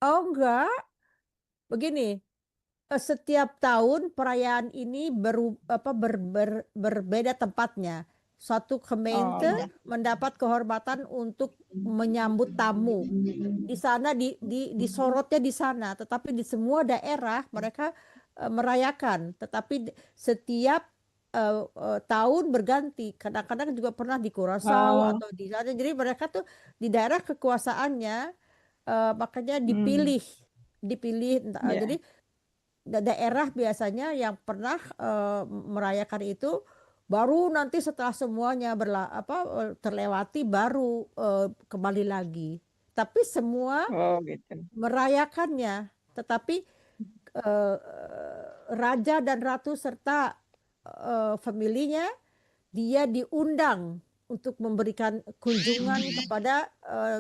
Oh enggak. Begini, setiap tahun perayaan ini berbeda tempatnya. Suatu gemeente mendapat kehormatan untuk menyambut tamu. Di sana disorotnya di sana, tetapi di semua daerah mereka merayakan. Tetapi setiap tahun berganti. Kadang-kadang juga pernah di Curaçao atau di sana. Jadi mereka tuh di daerah kekuasaannya makanya dipilih. Jadi daerah biasanya yang pernah merayakan itu baru nanti setelah semuanya terlewati baru kembali lagi. Tapi semua merayakannya. Tetapi raja dan ratu serta familinya dia diundang untuk memberikan kunjungan kepada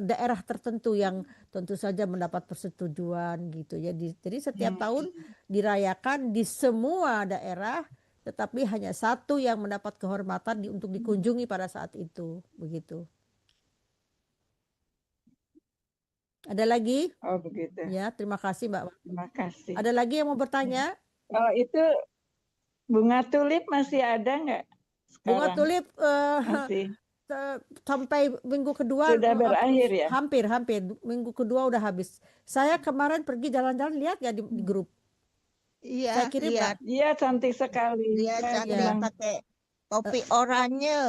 daerah tertentu yang tentu saja mendapat persetujuan gitu ya. Jadi setiap tahun dirayakan di semua daerah, tetapi hanya satu yang mendapat kehormatan untuk dikunjungi pada saat itu, begitu. Ada lagi? Oh begitu. Ya, terima kasih Mbak. Terima kasih. Ada lagi yang mau bertanya? Kalau itu bunga tulip masih ada nggak? Bunga sekarang? tulip Masih. sampai minggu kedua Sudah berakhir ya? Hampir minggu kedua udah habis. Saya kemarin pergi jalan-jalan, lihat ya di grup. Iya, Saya kirim lihat. Iya cantik sekali. Dia Saya cantik bilang, pakai topi oranye,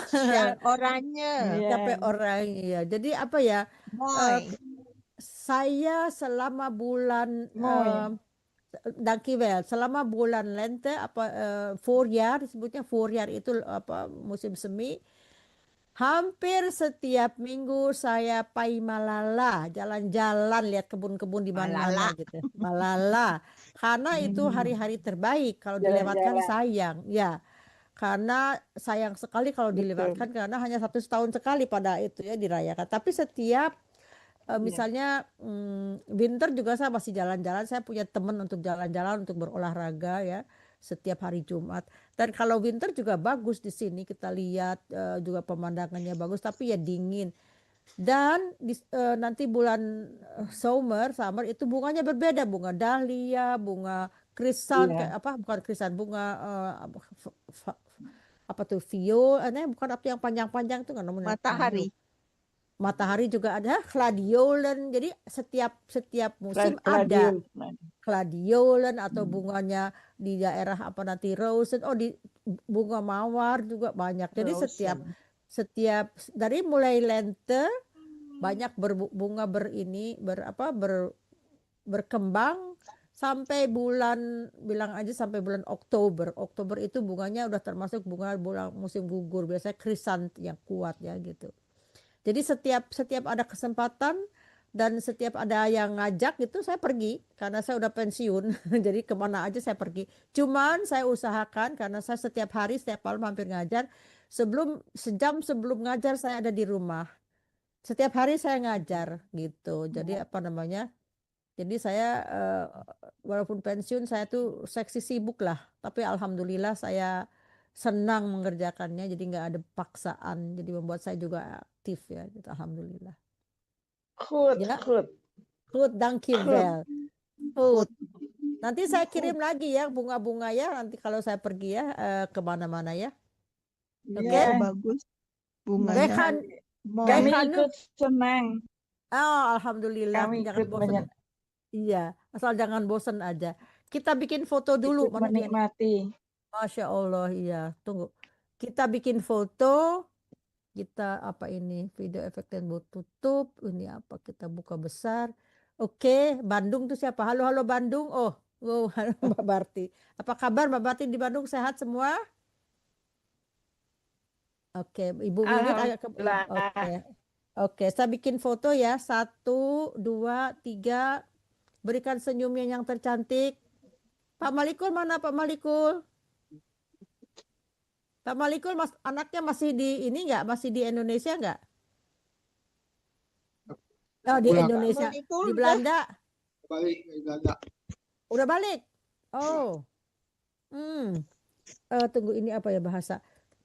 shawl oranye. Capek orang ya. Jadi apa ya? Saya selama bulan dankjewel, selama bulan lente voorjaar disebutnya voorjaar itu musim semi. Hampir setiap minggu saya pai Malala, jalan-jalan lihat kebun-kebun di mana-mana gitu. Malala. Karena itu hari-hari terbaik, kalau dilewatkan sayang. Ya. Karena sayang sekali kalau dilewatkan karena hanya 1 tahun sekali pada itu ya dirayakan. Tapi setiap misalnya winter juga saya masih jalan-jalan, saya punya teman untuk jalan-jalan untuk berolahraga ya setiap hari Jumat. Dan kalau winter juga bagus di sini kita lihat juga pemandangannya bagus tapi ya dingin. Dan nanti bulan summer itu bunganya berbeda, bunga dahlia, bunga krisan, bukan krisan, bunga apa tuh viol, bukan yang panjang-panjang tuh namanya. Matahari juga ada, gladiolen. Jadi setiap musim ada gladiolen atau bunganya di daerah nanti rosen. Oh, di bunga mawar juga banyak. Jadi setiap dari mulai lente banyak berbunga berkembang sampai sampai bulan Oktober. Oktober itu bunganya udah termasuk bunga musim gugur. Biasanya krisant yang kuat ya gitu. Jadi setiap ada kesempatan dan setiap ada yang ngajak gitu saya pergi karena saya udah pensiun. Jadi kemana aja saya pergi. Cuman saya usahakan karena saya setiap hari setiap malam hampir ngajar. Sejam sebelum ngajar saya ada di rumah. Setiap hari saya ngajar gitu. Jadi apa namanya? Jadi saya walaupun pensiun saya tuh seksi sibuk lah. Tapi alhamdulillah saya senang mengerjakannya. Jadi nggak ada paksaan. Jadi membuat saya juga aktif ya. Gitu, alhamdulillah. Goed, Ya. goed. Goed, dankjewel. Goed. Nanti saya kirim lagi ya bunga-bunga ya. Nanti kalau saya pergi ya kemana-mana ya. Oke. Iya, bagus. Wij Bunganya. gaan, Mau wij Kami gaan nu. ikut senang. Oh, alhamdulillah. Kami Jangan ikut bosan. Iya, asal jangan bosan aja. Kita bikin foto dulu. ikut Mana dia nih? menikmati. Masya Allah, iya. Tunggu. Kita bikin foto. Kita apa ini? Video efek dan buat tutup. Ini apa? Kita buka besar. Oke, Bandung tuh siapa? Halo, halo Bandung. Oh, halo Mbak Barti. Apa kabar Mbak Barti di Bandung? Sehat semua? Oke, Ibu Wiwit agak ke. Alhamdulillah. Oke, saya bikin foto ya. 1, 2, 3. Berikan senyumnya yang tercantik. Pak Malikul mana Pak Malikul? Pak Malikul anaknya masih di ini nggak? Masih di Indonesia nggak? Oh di Indonesia. Di Belanda. Balik ke Belanda. Udah balik. Oh. Tunggu ini apa ya bahasa?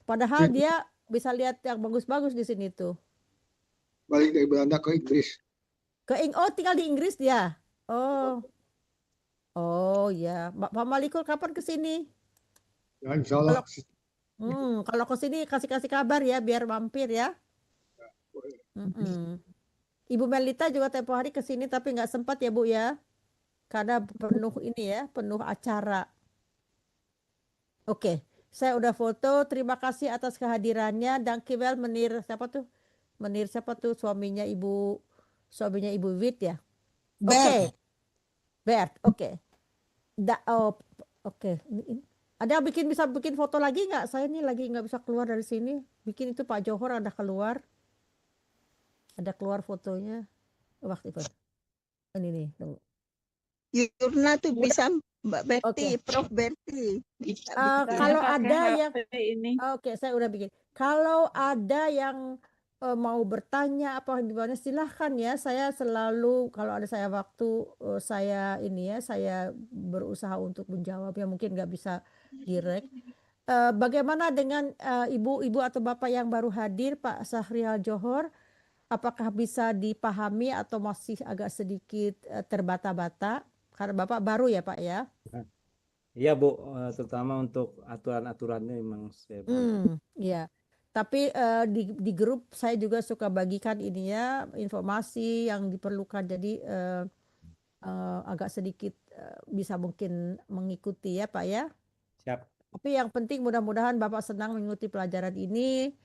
Padahal dia bisa lihat yang bagus-bagus di sini tuh. Balik dari Belanda ke Inggris. Oh tinggal di Inggris dia. Oh. Oh ya. Pak Malikul kapan ke sini? Ya, insya Allah. Kalau ke sini kasih kabar ya biar mampir ya. Ibu Melita juga tempo hari ke sini tapi nggak sempat ya Bu ya. Karena penuh ini ya, penuh acara. Oke, saya udah foto. Terima kasih atas kehadirannya. Dankjewel Menir siapa tuh? Menir siapa tuh suaminya Ibu Wit ya? Oke. Bert, oke. Oke. Ada yang bisa bikin foto lagi nggak? Saya ini lagi nggak bisa keluar dari sini. Bikin itu Pak Johor ada keluar. Ada keluar fotonya. Waktu itu. Ini nih. Tunggu. Yurna tuh bisa Mbak Berti, Oke. Prof Berti. Kalau ada yang ini. Oke, saya udah bikin. Kalau ada yang mau bertanya apa gimana silahkan ya. Saya selalu kalau ada saya waktu saya ini ya saya berusaha untuk menjawab ya mungkin nggak bisa direct. Bagaimana dengan ibu-ibu atau bapak yang baru hadir Pak Syahrial Johor? Apakah bisa dipahami atau masih agak sedikit terbata-bata? Karena bapak baru ya Pak ya? Iya Bu, terutama untuk aturan-aturannya memang saya Iya. Tapi di grup saya juga suka bagikan ini ya informasi yang diperlukan jadi agak sedikit bisa mungkin mengikuti ya Pak ya. siap. Tapi yang penting mudah-mudahan Bapak senang mengikuti pelajaran ini.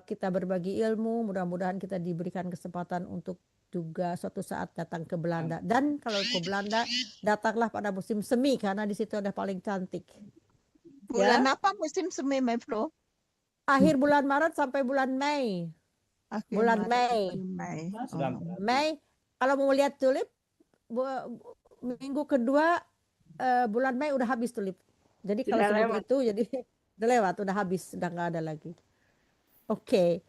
Kita berbagi ilmu, mudah-mudahan kita diberikan kesempatan untuk juga suatu saat datang ke Belanda. Dan kalau ke Belanda datanglah pada musim semi karena di situ ada paling cantik. Bulan apa musim semi, Bro? Akhir bulan Maret sampai bulan Mei. Bulan Mei. Mei. Kalau mau lihat tulip, minggu kedua bulan Mei udah habis tulip. Jadi kalau sebelum itu jadi udah lewat, udah habis, udah nggak ada lagi. Oke.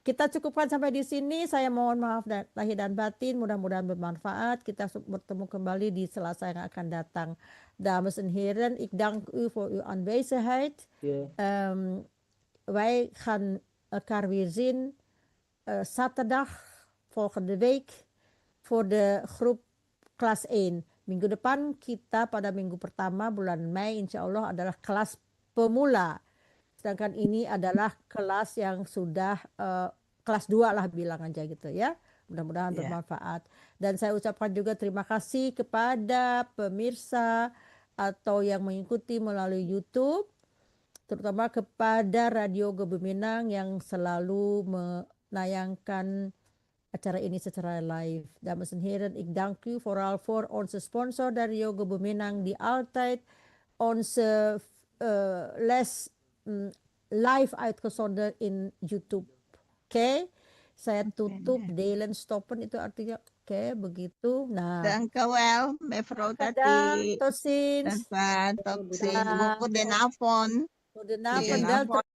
Kita cukupkan sampai di sini. Saya mohon maaf lahir dan batin. Mudah-mudahan bermanfaat. Kita bertemu kembali di Selasa yang akan datang. Dames en heren, ik dank u voor uw aanwezigheid. Wij gaan elkaar weer zien zaterdag volgende week voor de groep kelas 1. Minggu depan kita pada minggu pertama bulan Mei insya Allah adalah kelas pemula. Sedangkan ini adalah kelas yang sudah kelas 2 lah bilang aja gitu ya. Mudah-mudahan bermanfaat. Dan saya ucapkan juga terima kasih kepada pemirsa atau yang mengikuti melalui YouTube. Terutama kepada Radio Gebuminang yang selalu menayangkan acara ini secara live. Dames en heren, ik dank u vooral voor onze sponsor dari Radio Gebuminang die altijd onze les live uitgezonden in YouTube. Oké? Saya tutup, delen stoppen itu artinya oke, begitu. Nah, Dank u wel, mevrouw kadang, Tati. tot ziens. Tot ziens. Goedenavond. Goedenavond, Goedenavond.